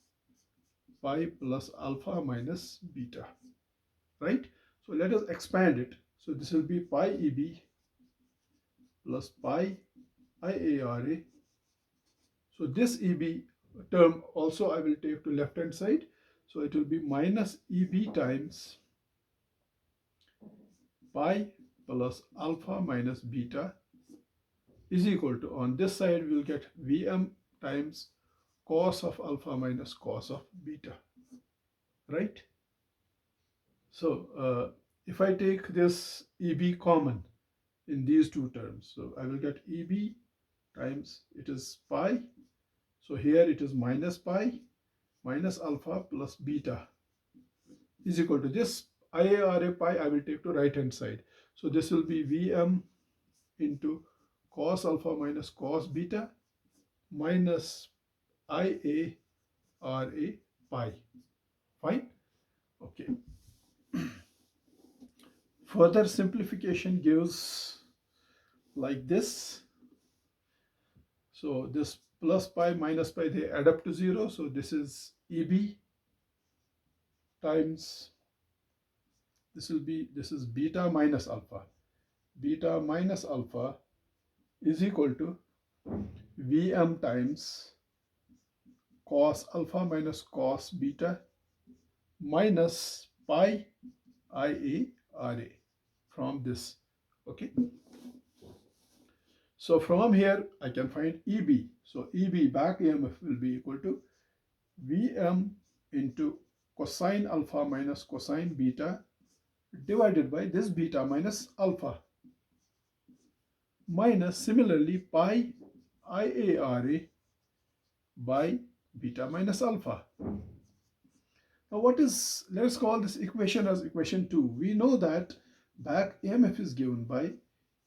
pi plus alpha minus beta, right? So let us expand it. So this will be pi EB plus pi IARA. So this EB term also I will take to left hand side. So it will be minus EB times pi plus alpha minus beta is equal to, on this side we will get Vm times cos of alpha minus cos of beta, right? So if I take this EB common in these two terms, so I will get EB times, it is pi, so here it is minus pi minus alpha plus beta is equal to this IARA pi I will take to right hand side. So this will be Vm into cos alpha minus cos beta minus IARA pi. Fine? Okay. Further simplification gives like this. So this plus pi minus pi, they add up to 0. So this is EB times, this is beta minus alpha. Beta minus alpha is equal to Vm times cos alpha minus cos beta minus pi IA RA from this. Okay. So from here I can find EB. So EB back EMF will be equal to Vm into cosine alpha minus cosine beta divided by this beta minus alpha minus similarly pi IARA by beta minus alpha. Now let's call this equation as equation 2. We know that back EMF is given by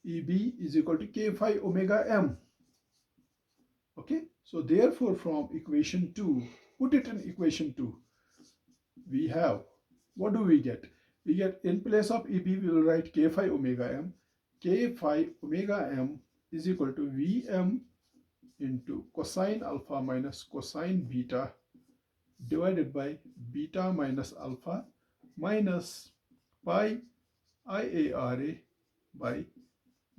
EB is equal to K phi omega m. Okay, so therefore from equation 2, put it in equation 2, we have, what do we get? We get, in place of EB we will write K phi omega m. K phi omega m is equal to Vm into cosine alpha minus cosine beta divided by beta minus alpha minus pi IARA by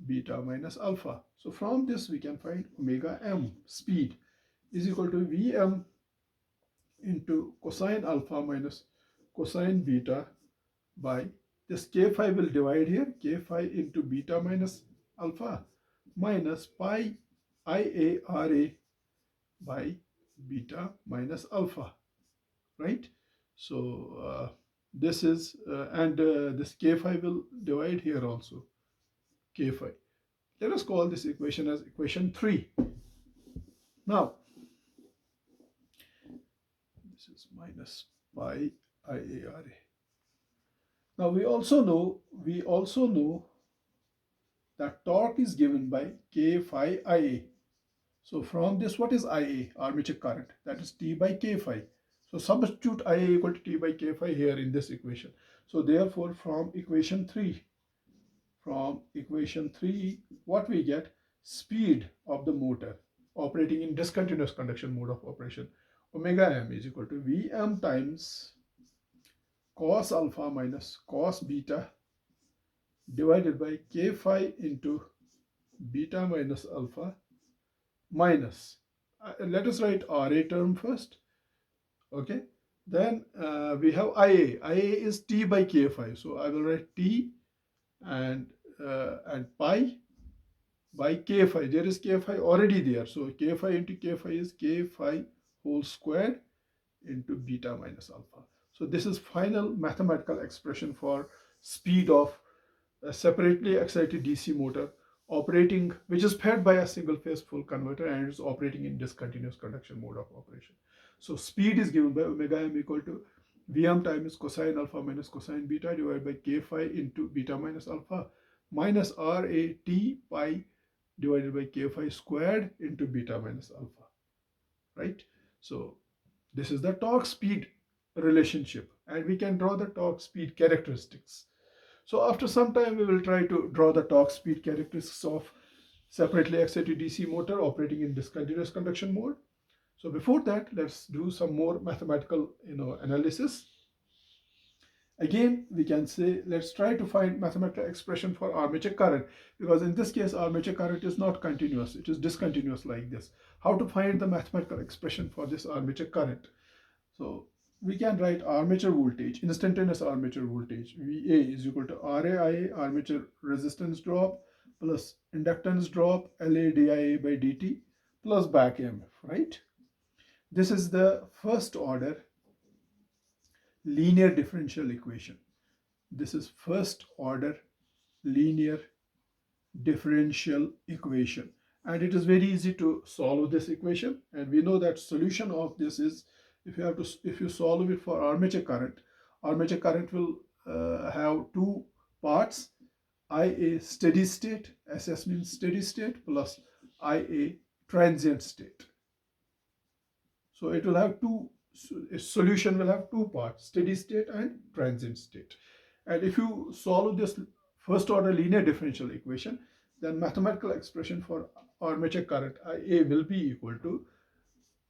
beta minus alpha. So from this we can find omega m, speed, is equal to Vm into cosine alpha minus cosine beta by this K phi will divide here, K phi into beta minus alpha minus pi IARA by beta minus alpha, right? So this is, this K phi will divide here also, K phi. Let us call this equation as equation 3. Now, this is minus pi IARA. Now we also know that torque is given by K phi Ia. So from this, what is Ia? Armature current. That is T by K phi. So substitute Ia equal to T by K phi here in this equation. So therefore from equation 3, what we get? Speed of the motor operating in discontinuous conduction mode of operation, omega m is equal to Vm times cos alpha minus cos beta divided by K phi into beta minus alpha minus, let us write RA term first. Okay, then we have IA. IA is T by K phi. So I will write T and pi by K phi. There is K phi already there. So K phi into K phi is K phi whole square into beta minus alpha. So this is final mathematical expression for speed of a separately excited DC motor operating, which is fed by a single phase full converter and is operating in discontinuous conduction mode of operation. So speed is given by omega m equal to Vm times cosine alpha minus cosine beta divided by K phi into beta minus alpha minus RAT pi divided by K phi squared into beta minus alpha, right? So this is the torque speed relationship, and we can draw the torque speed characteristics. So after some time, we will try to draw the torque speed characteristics of separately excited DC motor operating in discontinuous conduction mode. So before that, let's do some more mathematical analysis. Again, we can say, let's try to find mathematical expression for armature current, because in this case, armature current is not continuous, it is discontinuous like this. How to find the mathematical expression for this armature current? So we can write armature voltage, instantaneous armature voltage, VA is equal to RAIA, armature resistance drop, plus inductance drop, LA DIA by dt, plus back EMF, right? This is the first order linear differential equation. This is first order linear differential equation. And it is very easy to solve this equation. And we know that solution of this is, if you solve it for armature current will have two parts, IA steady state, SS means steady state, plus IA transient state. So it will have a solution will have two parts, steady state and transient state. And if you solve this first order linear differential equation, then mathematical expression for armature current IA will be equal to,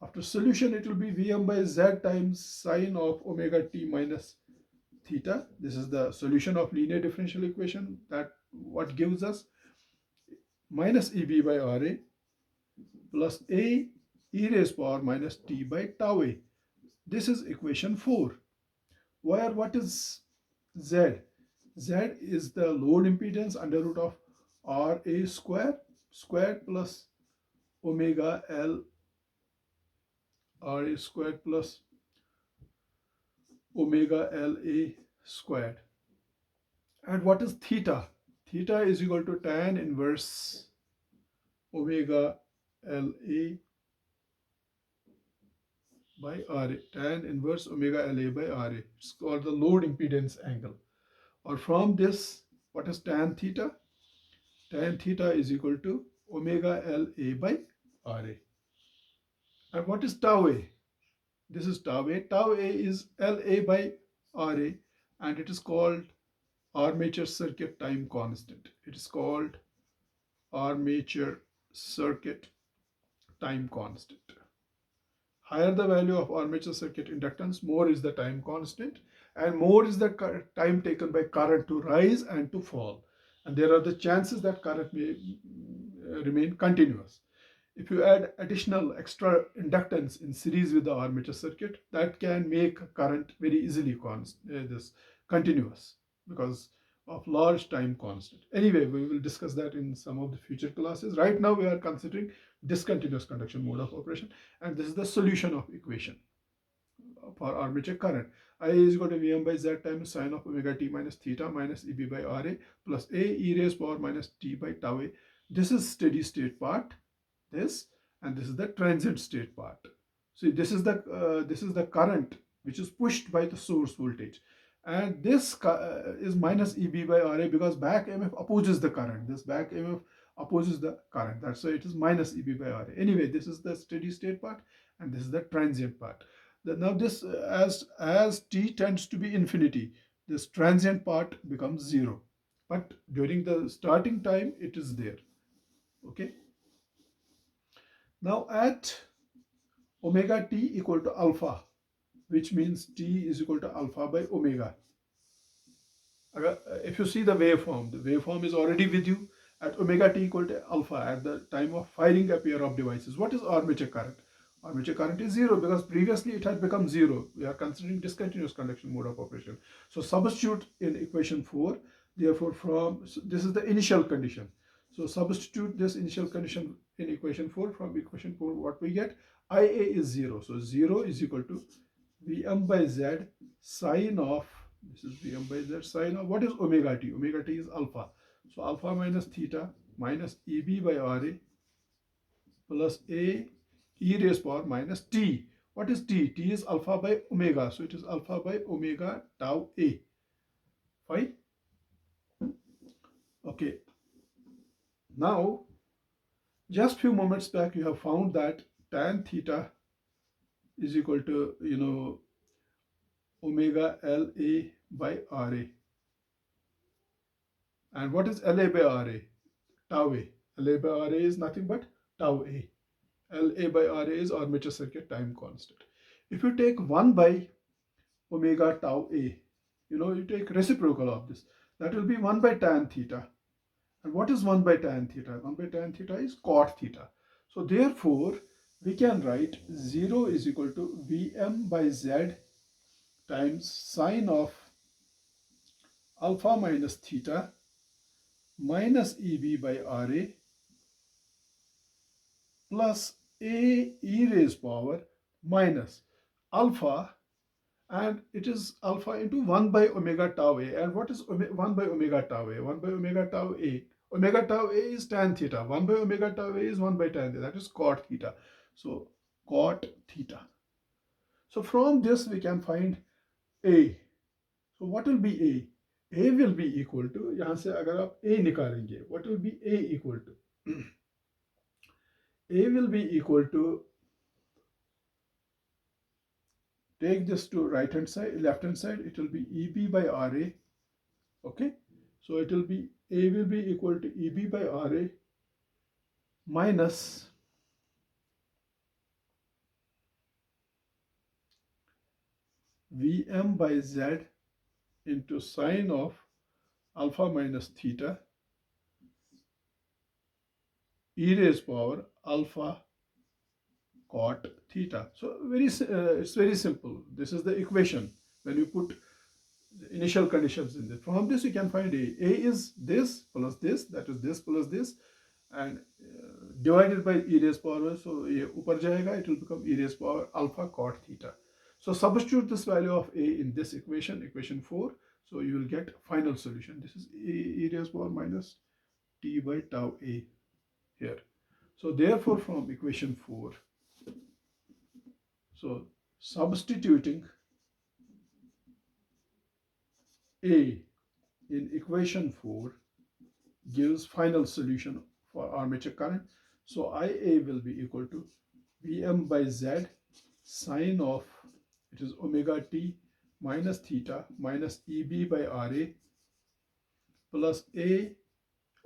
after solution, it will be Vm by Z times sine of omega t minus theta. This is the solution of linear differential equation, that what gives us minus EB by RA plus A e raised power minus t by tau A. This is equation 4. where what is Z? Z is the load impedance under root of RA squared plus omega L RA squared plus omega LA squared. And what is theta? Theta is equal to tan inverse omega LA by RA. Tan inverse omega LA by RA. It's called the load impedance angle. Or from this, what is tan theta? Tan theta is equal to omega LA by RA. And what is tau A? This is tau A. Tau A is LA by RA, and it is called armature circuit time constant. It is called armature circuit time constant. Higher the value of armature circuit inductance, more is the time constant, and more is the time taken by current to rise and to fall. And there are the chances that current may remain continuous. If you add additional extra inductance in series with the armature circuit, that can make current very easily this continuous because of large time constant. Anyway, we will discuss that in some of the future classes. Right now we are considering discontinuous conduction mode of operation, and this is the solution of equation for armature current. I is equal to Vm by Z times sine of omega t minus theta minus Eb by Ra plus A e raised power minus t by tau A. This is steady state part, this, and this is the transient state part. See, this is the current which is pushed by the source voltage, and this is minus Eb by Ra because back EMF opposes the current. This back EMF opposes the current. That's why it is minus Eb by Ra. Anyway, this is the steady state part, and this is the transient part. Now this, as t tends to be infinity, this transient part becomes 0. But during the starting time, it is there. Okay. Now at omega t equal to alpha, which means t is equal to alpha by omega. If you see the waveform is already with you at omega t equal to alpha at the time of firing a pair of devices. What is armature current? Armature current is 0 because previously it had become 0. We are considering discontinuous conduction mode of operation. So substitute in equation 4. Therefore, this is the initial condition. So substitute this initial condition in equation 4. From equation 4, what we get? Ia is 0. So 0 is equal to Vm by Z sine of, this is Vm by Z sine of, what is omega t? Omega t is alpha. So alpha minus theta minus Eb by Ra plus A e raised power minus t. What is t? T is alpha by omega. So it is alpha by omega tau A. Fine? Okay. Now, just few moments back, you have found that tan theta is equal to, omega LA by RA. And what is LA by RA? Tau A. LA by RA is nothing but tau A. LA by RA is armature circuit time constant. If you take 1 by omega tau A, you take reciprocal of this. That will be 1 by tan theta. And what is 1 by tan theta? 1 by tan theta is cot theta. So therefore, we can write 0 is equal to Vm by Z times sine of alpha minus theta minus Eb by Ra plus A e raised power minus alpha, and it is alpha into 1 by omega tau A. And what is 1 by omega tau A? 1 by omega tau A. Omega tau A is tan theta. 1 by omega tau A is 1 by tan theta. That is cot theta. So cot theta. So from this we can find A. So what will be A? A will be equal to, यहाँ से अगर आप A निकालेंगे, what will be A equal to? A will be equal to, take this to right hand side, left hand side, it will be Eb by Ra. Okay, so it will be, A will be equal to Eb by Ra minus Vm by Z into sine of alpha minus theta e raised power alpha cot theta. So it's very simple. This is the equation. When you put the initial conditions in this. From this you can find A. A is this plus this, that is this plus this, and divided by e raised power. So ये ऊपर जाएगा, it will become e raised power alpha cot theta. So substitute this value of A in this equation, equation 4. So you will get final solution. This is e raised power minus t by tau A here. So therefore from equation 4, so substituting A in equation 4 gives final solution for armature current. So IA will be equal to Vm by Z sine of, it is omega t minus theta minus EB by RA plus A.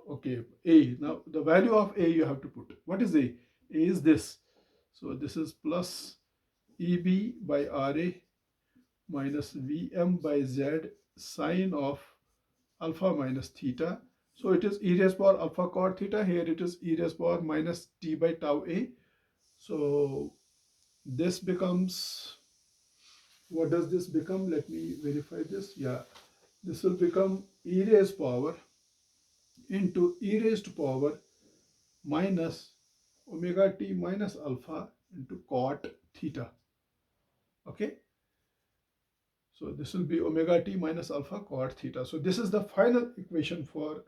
Okay, A. Now the value of A you have to put. What is A? A is this. So this is plus EB by RA minus Vm by Z sine of alpha minus theta. So it is e raised power alpha cot theta. Here it is e raised power minus t by tau A. So this becomes, what does this become? Let me verify this. Yeah, this will become e raised power into e raised power minus omega t minus alpha into cot theta. Okay. So this will be omega t minus alpha cot theta. So this is the final equation for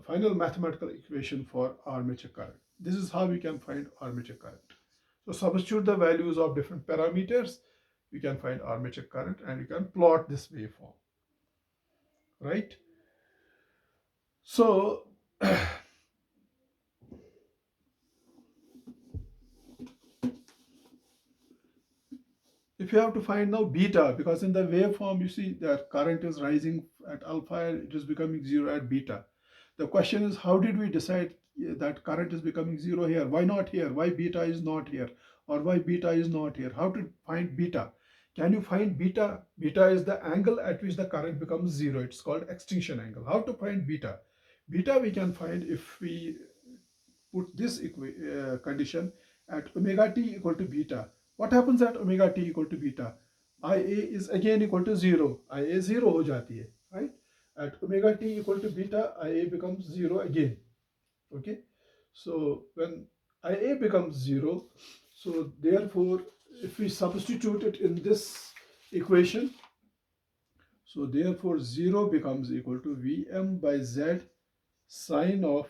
final mathematical equation for armature current. This is how we can find armature current. So substitute the values of different parameters, you can find armature current and you can plot this waveform, right? So if you have to find now beta, because in the waveform you see that current is rising at alpha and it is becoming 0 at beta. The question is, how did we decide that current is becoming 0 here? Why not here? Why beta is not here? Or why beta is not here? How to find beta? Can you find beta? Beta is the angle at which the current becomes 0. It's called extinction angle. How to find beta? Beta we can find if we put this condition at omega t equal to beta. What happens at omega t equal to beta? IA is again equal to 0. IA 0 ho jati hai, right? At omega t equal to beta, IA becomes 0 again. Okay. So when IA becomes 0, so therefore if we substitute it in this equation, so therefore 0 becomes equal to Vm by Z sine of,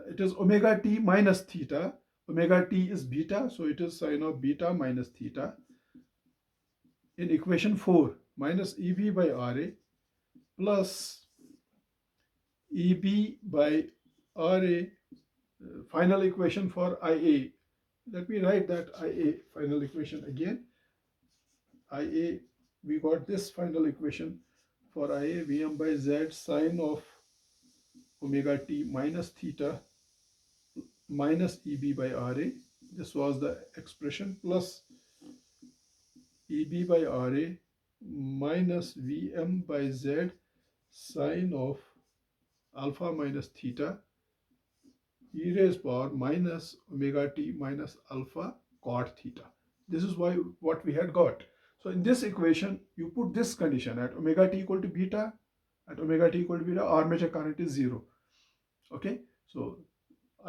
it is omega t minus theta. Omega t is beta, so it is sine of beta minus theta in equation 4 minus EB by RA plus EB by RA, final equation for IA. Let me write that IA final equation again. IA, we got this final equation for IA, Vm by Z sine of omega t minus theta minus EB by RA. This was the expression plus EB by RA minus Vm by Z sine of alpha minus theta e raised power minus omega t minus alpha cot theta. This is what we had got. So in this equation, you put this condition at omega t equal to beta, at omega t equal to beta, armature current is 0. Okay, so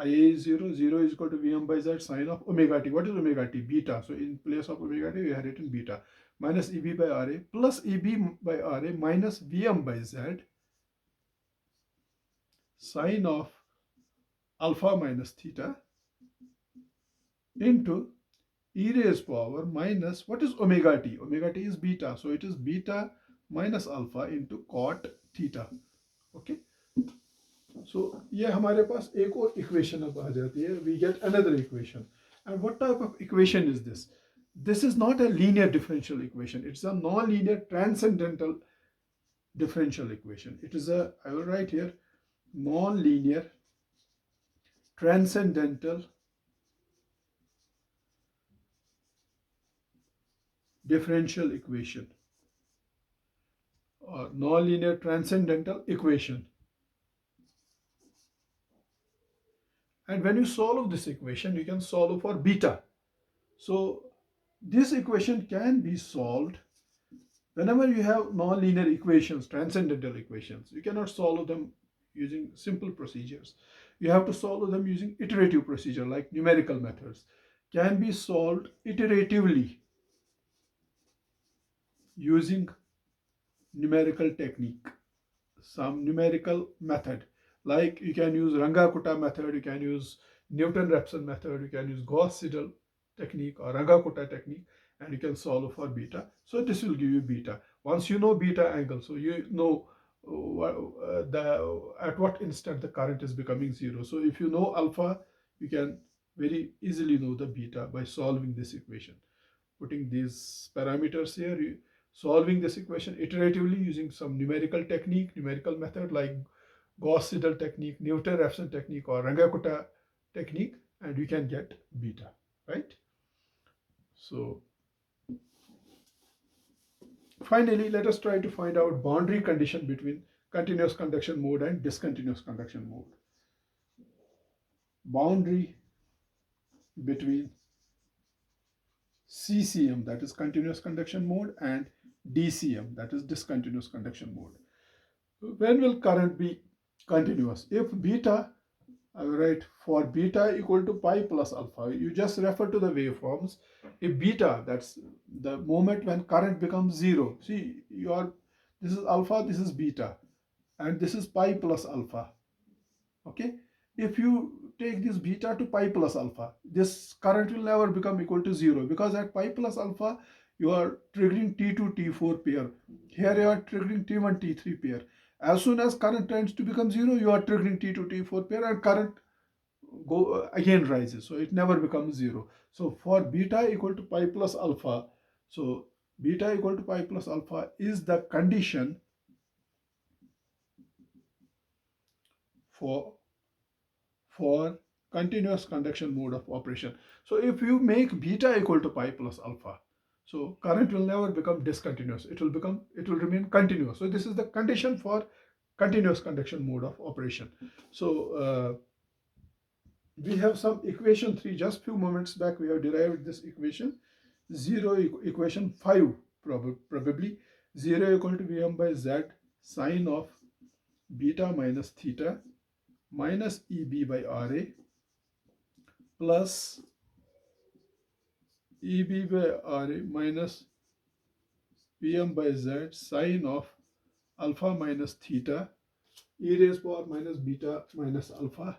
IA is 0, 0 is equal to Vm by Z sine of omega t. What is omega t? Beta. So in place of omega t, we have written beta minus EB by RA plus EB by RA minus Vm by Z sine of alpha minus theta into e raised power minus, what is omega t? Omega t is beta. So it is beta minus alpha into cot theta. Okay. So ये हमारे पास एक और equation अब आ जाती है. We get another equation. And what type of equation is this? This is not a linear differential equation. It's a non-linear transcendental differential equation. It is a, I will write here, non-linear transcendental differential equation or non-linear transcendental equation. And when you solve this equation, you can solve for beta. So this equation can be solved Whenever you have non-linear equations, transcendental equations, you cannot solve them using simple procedures. You have to solve them using iterative procedure, like numerical methods can be solved iteratively using numerical technique, some numerical method. Like you can use Runge-Kutta method, you can use Newton-Raphson method, you can use Gauss-Seidel technique or Runge-Kutta technique, and you can solve for beta. So this will give you beta. Once you know beta angle, so you know at what instant the current is becoming zero. So if you know alpha, you can very easily know the beta by solving this equation. Putting these parameters here, solving this equation iteratively using some numerical technique, numerical method like Gauss-Seidel technique, Newton-Raphson technique, or Runge-Kutta technique, and you can get beta, right? So finally, let us try to find out boundary condition between continuous conduction mode and discontinuous conduction mode. Boundary between CCM, that is continuous conduction mode, and DCM, that is discontinuous conduction mode. When will current be continuous? If beta, right, for beta equal to pi plus alpha, you just refer to the waveforms. If beta, that's the moment when current becomes zero. See, this is alpha, this is beta, and this is pi plus alpha. Okay, if you take this beta to pi plus alpha, this current will never become equal to zero, because at pi plus alpha you are triggering T2 T4 pair. Here you are triggering T1 T3 pair. As soon as current tends to become zero, you are triggering T2 T4 pair, and current again rises, so it never becomes zero. So for beta equal to pi plus alpha, so beta equal to pi plus alpha is the condition for continuous conduction mode of operation. So if you make beta equal to pi plus alpha, so current will never become discontinuous. It will remain continuous. So this is the condition for continuous conduction mode of operation. So we have some equation 3. Just few moments back we have derived this equation. Equation 5 probably. 0 equal to Vm by Z sine of beta minus theta minus Eb by Ra plus Eb by Ra minus Vm by Z sine of alpha minus theta e raised power minus beta minus alpha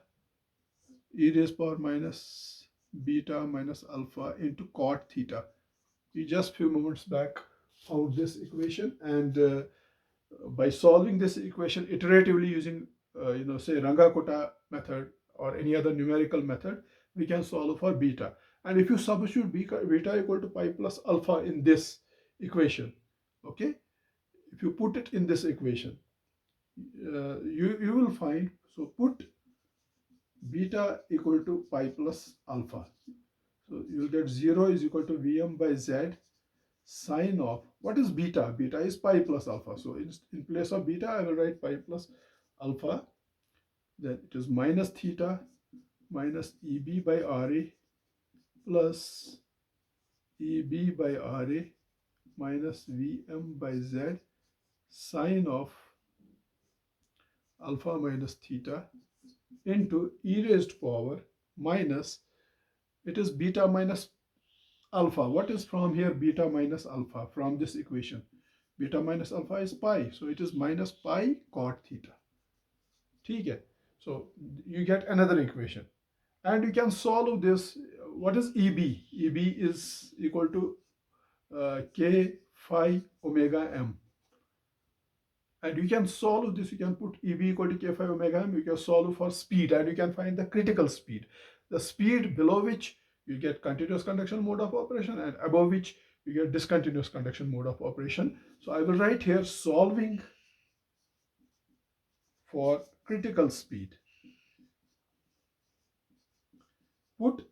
e raised power minus beta minus alpha into cot theta. We just few moments back found this equation, and by solving this equation iteratively using say Runge-Kutta method or any other numerical method, we can solve for beta. And if you substitute beta equal to pi plus alpha in this equation, okay, if you put it in this equation, you will find, so put beta equal to pi plus alpha, so you will get 0 is equal to Vm by Z sine of, what is beta? Beta is pi plus alpha. So in place of beta, I will write pi plus alpha. Then it is minus theta minus Eb by Ra plus Eb by Ra minus Vm by Z sine of alpha minus theta into e raised power minus, it is beta minus alpha. What is from here beta minus alpha from this equation? Beta minus alpha is pi, so it is minus pi cot theta. Okay, so you get another equation, and you can solve this. What is Eb? Eb is equal to k phi omega m, and you can solve this. You can put Eb equal to k phi omega m. You can solve for speed, and you can find the critical speed, the speed below which you get continuous conduction mode of operation, and above which you get discontinuous conduction mode of operation. So I will write here solving for critical speed. Put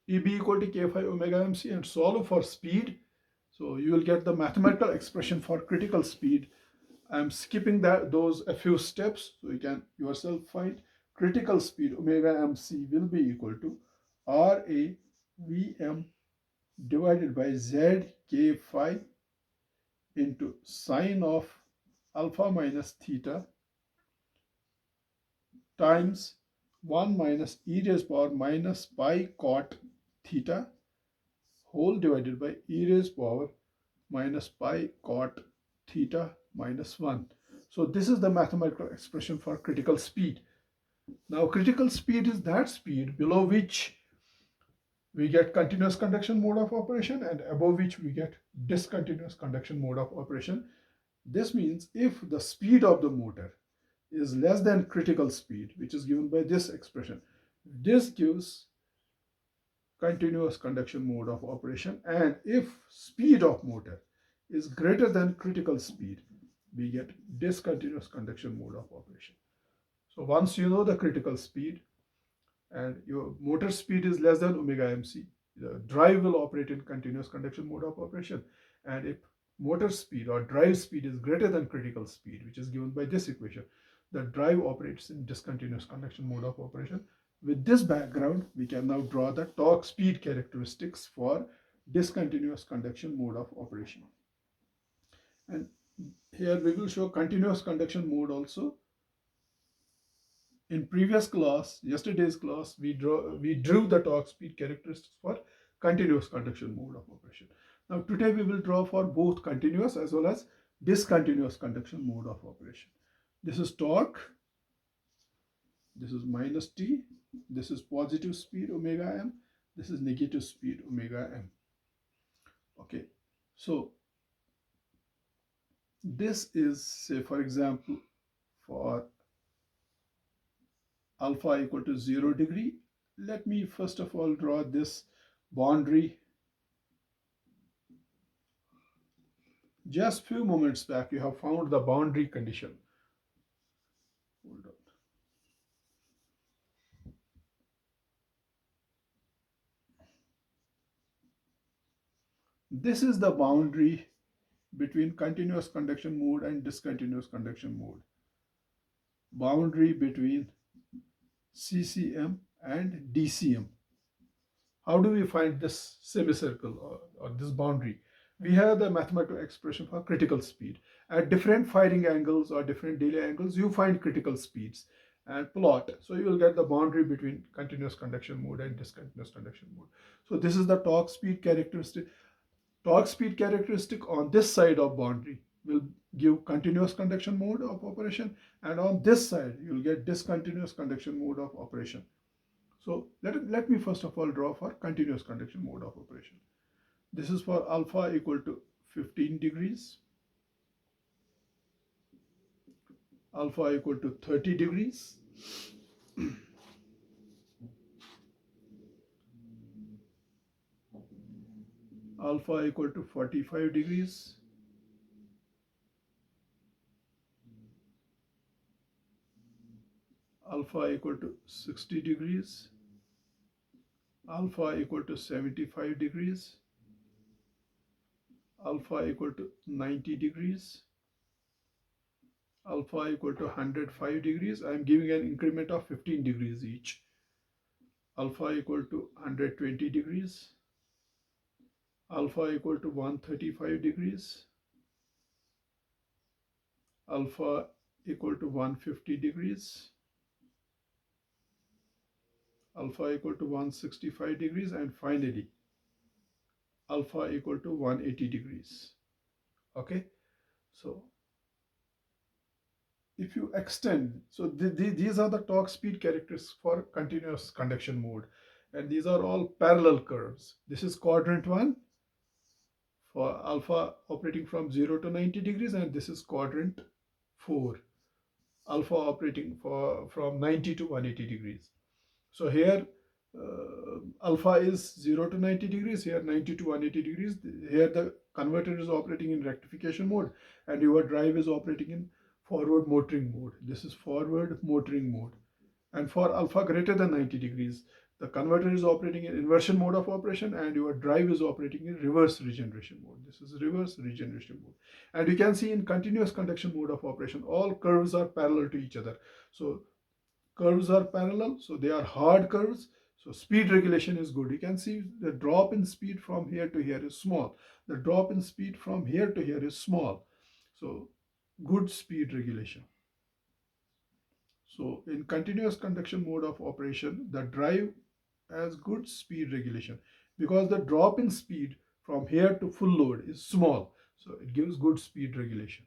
Eb equal to k phi omega mc and solve for speed. So you will get the mathematical expression for critical speed. I am skipping those a few steps, so you can yourself find critical speed omega mc will be equal to Ra Vm divided by Z k phi into sine of alpha minus theta times 1 minus e raised power minus pi cot theta whole divided by e raised power minus pi cot theta minus 1. So this is the mathematical expression for critical speed. Now critical speed is that speed below which we get continuous conduction mode of operation and above which we get discontinuous conduction mode of operation. This means if the speed of the motor is less than critical speed, which is given by this expression, this gives continuous conduction mode of operation, and if speed of motor is greater than critical speed, we get discontinuous conduction mode of operation. So once you know the critical speed and your motor speed is less than omega mc, the drive will operate in continuous conduction mode of operation. And if motor speed or drive speed is greater than critical speed, which is given by this equation, the drive operates in discontinuous conduction mode of operation. With this background, we can now draw the torque speed characteristics for discontinuous conduction mode of operation. And here we will show continuous conduction mode also. In previous class, yesterday's class, we drew the torque speed characteristics for continuous conduction mode of operation. Now today we will draw for both continuous as well as discontinuous conduction mode of operation. This is torque, this is minus t, this is positive speed omega m, this is negative speed omega m. Okay, so this is, say for example, for alpha equal to 0 degree. Let me first of all draw this boundary. Just few moments back you have found the boundary condition. Hold on. This is the boundary between continuous conduction mode and discontinuous conduction mode. Boundary between CCM and DCM. How do we find this semicircle or this boundary? We have the mathematical expression for critical speed. At different firing angles or different delay angles, you find critical speeds and plot. So you will get the boundary between continuous conduction mode and discontinuous conduction mode. So this is the torque speed characteristic. Torque speed characteristic on this side of boundary will give continuous conduction mode of operation, and on this side you will get discontinuous conduction mode of operation. So let me first of all draw for continuous conduction mode of operation. This is for alpha equal to 15 degrees, alpha equal to 30 degrees, alpha equal to 45 degrees, alpha equal to 60 degrees, alpha equal to 75 degrees, alpha equal to 90 degrees, alpha equal to 105 degrees. I am giving an increment of 15 degrees each. Alpha equal to 120 degrees, alpha equal to 135 degrees, alpha equal to 150 degrees, alpha equal to 165 degrees, and finally alpha equal to 180 degrees. Okay, so if you extend, so these are the torque speed characteristics for continuous conduction mode, and these are all parallel curves. This is quadrant 1 for alpha operating from 0 to 90 degrees, and this is quadrant 4, alpha operating from 90 to 180 degrees. So here alpha is 0 to 90 degrees, here 90 to 180 degrees. Here the converter is operating in rectification mode and your drive is operating in forward motoring mode. This is forward motoring mode. And for alpha greater than 90 degrees, the converter is operating in inversion mode of operation and your drive is operating in reverse regeneration mode. This is reverse regeneration mode. And you can see in continuous conduction mode of operation, all curves are parallel to each other. So curves are parallel, so they are hard curves. So speed regulation is good. You can see the drop in speed from here to here is small. The drop in speed from here to here is small. So good speed regulation. So in continuous conduction mode of operation, the drive has good speed regulation because the drop in speed from here to full load is small. So it gives good speed regulation.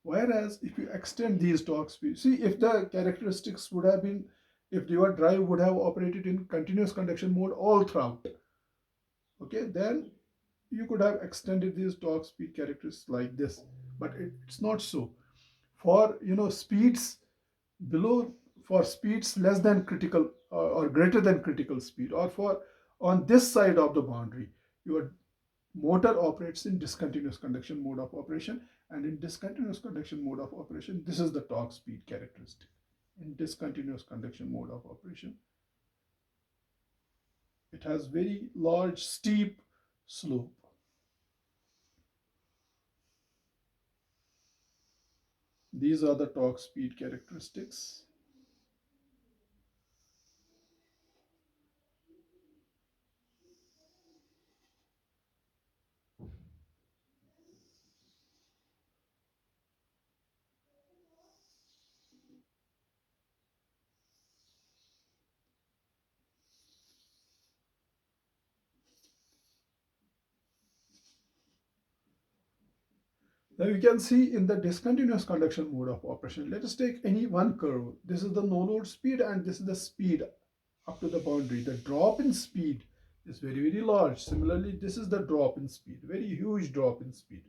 Whereas if you extend these torque speeds, see if the characteristics would have been, if your drive would have operated in continuous conduction mode all throughout, okay, then you could have extended these torque speed characteristics like this, but it's not so. For speeds below, for speeds less than critical or greater than critical speed, or for on this side of the boundary, your motor operates in discontinuous conduction mode of operation, and in discontinuous conduction mode of operation, this is the torque speed characteristic. In discontinuous conduction mode of operation, it has very large steep slope. These are the torque speed characteristics. Now you can see in the discontinuous conduction mode of operation, let us take any one curve. This is the no load speed and this is the speed up to the boundary. The drop in speed is very, very large. Similarly, this is the drop in speed, very huge drop in speed.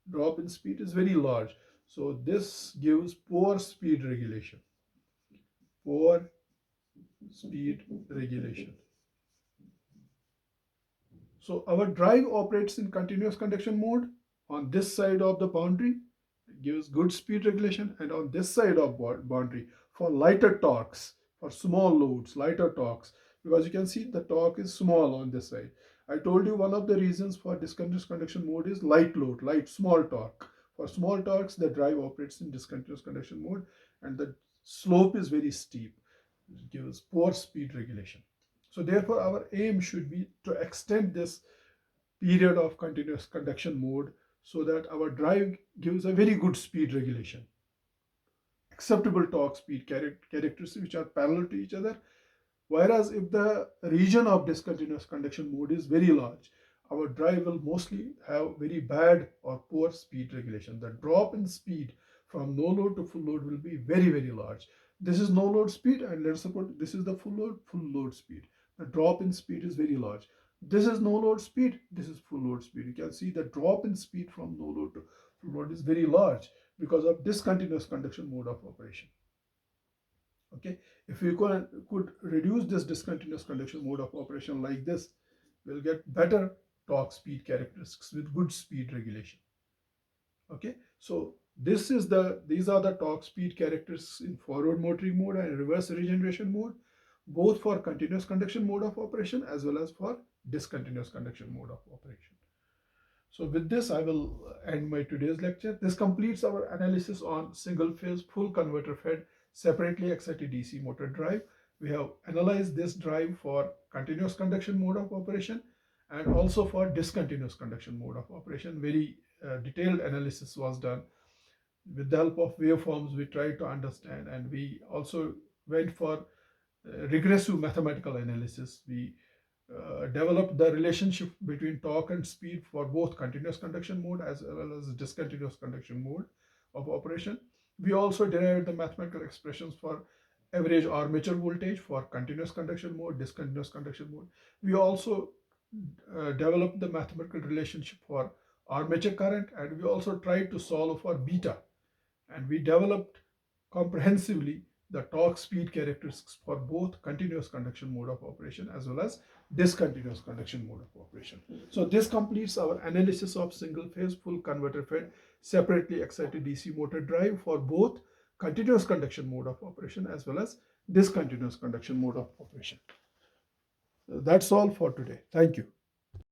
Drop in speed is very large. So this gives poor speed regulation. Poor speed regulation. So our drive operates in continuous conduction mode. On this side of the boundary, it gives good speed regulation, and on this side of boundary, for lighter torques, for small loads, lighter torques, because you can see the torque is small on this side. I told you one of the reasons for discontinuous conduction mode is light load, light, small torque. For small torques, the drive operates in discontinuous conduction mode, and the slope is very steep. It gives poor speed regulation. So therefore, our aim should be to extend this period of continuous conduction mode so that our drive gives a very good speed regulation. Acceptable torque speed characteristics which are parallel to each other. Whereas if the region of discontinuous conduction mode is very large, our drive will mostly have very bad or poor speed regulation. The drop in speed from no load to full load will be very, very large. This is no load speed, and let's suppose this is the full load speed. The drop in speed is very large. This is no load speed, this is full load speed. You can see the drop in speed from no load to full load is very large because of discontinuous conduction mode of operation. Okay, if we could reduce this discontinuous conduction mode of operation like this, we'll get better torque speed characteristics with good speed regulation. Okay, so these are the torque speed characteristics in forward motoring mode and reverse regeneration mode, both for continuous conduction mode of operation as well as for discontinuous conduction mode of operation. So with this, I will end my today's lecture. This completes our analysis on single phase full converter fed separately excited DC motor drive. We have analyzed this drive for continuous conduction mode of operation and also for discontinuous conduction mode of operation. Very detailed analysis was done. With the help of waveforms, we tried to understand, and we also went for regressive mathematical analysis. We developed the relationship between torque and speed for both continuous conduction mode as well as discontinuous conduction mode of operation. We also derived the mathematical expressions for average armature voltage for continuous conduction mode, discontinuous conduction mode. We also developed the mathematical relationship for armature current, and we also tried to solve for beta, and we developed comprehensively the torque speed characteristics for both continuous conduction mode of operation as well as discontinuous conduction mode of operation. So this completes our analysis of single phase full converter fed separately excited DC motor drive for both continuous conduction mode of operation as well as discontinuous conduction mode of operation. That's all for today. Thank you.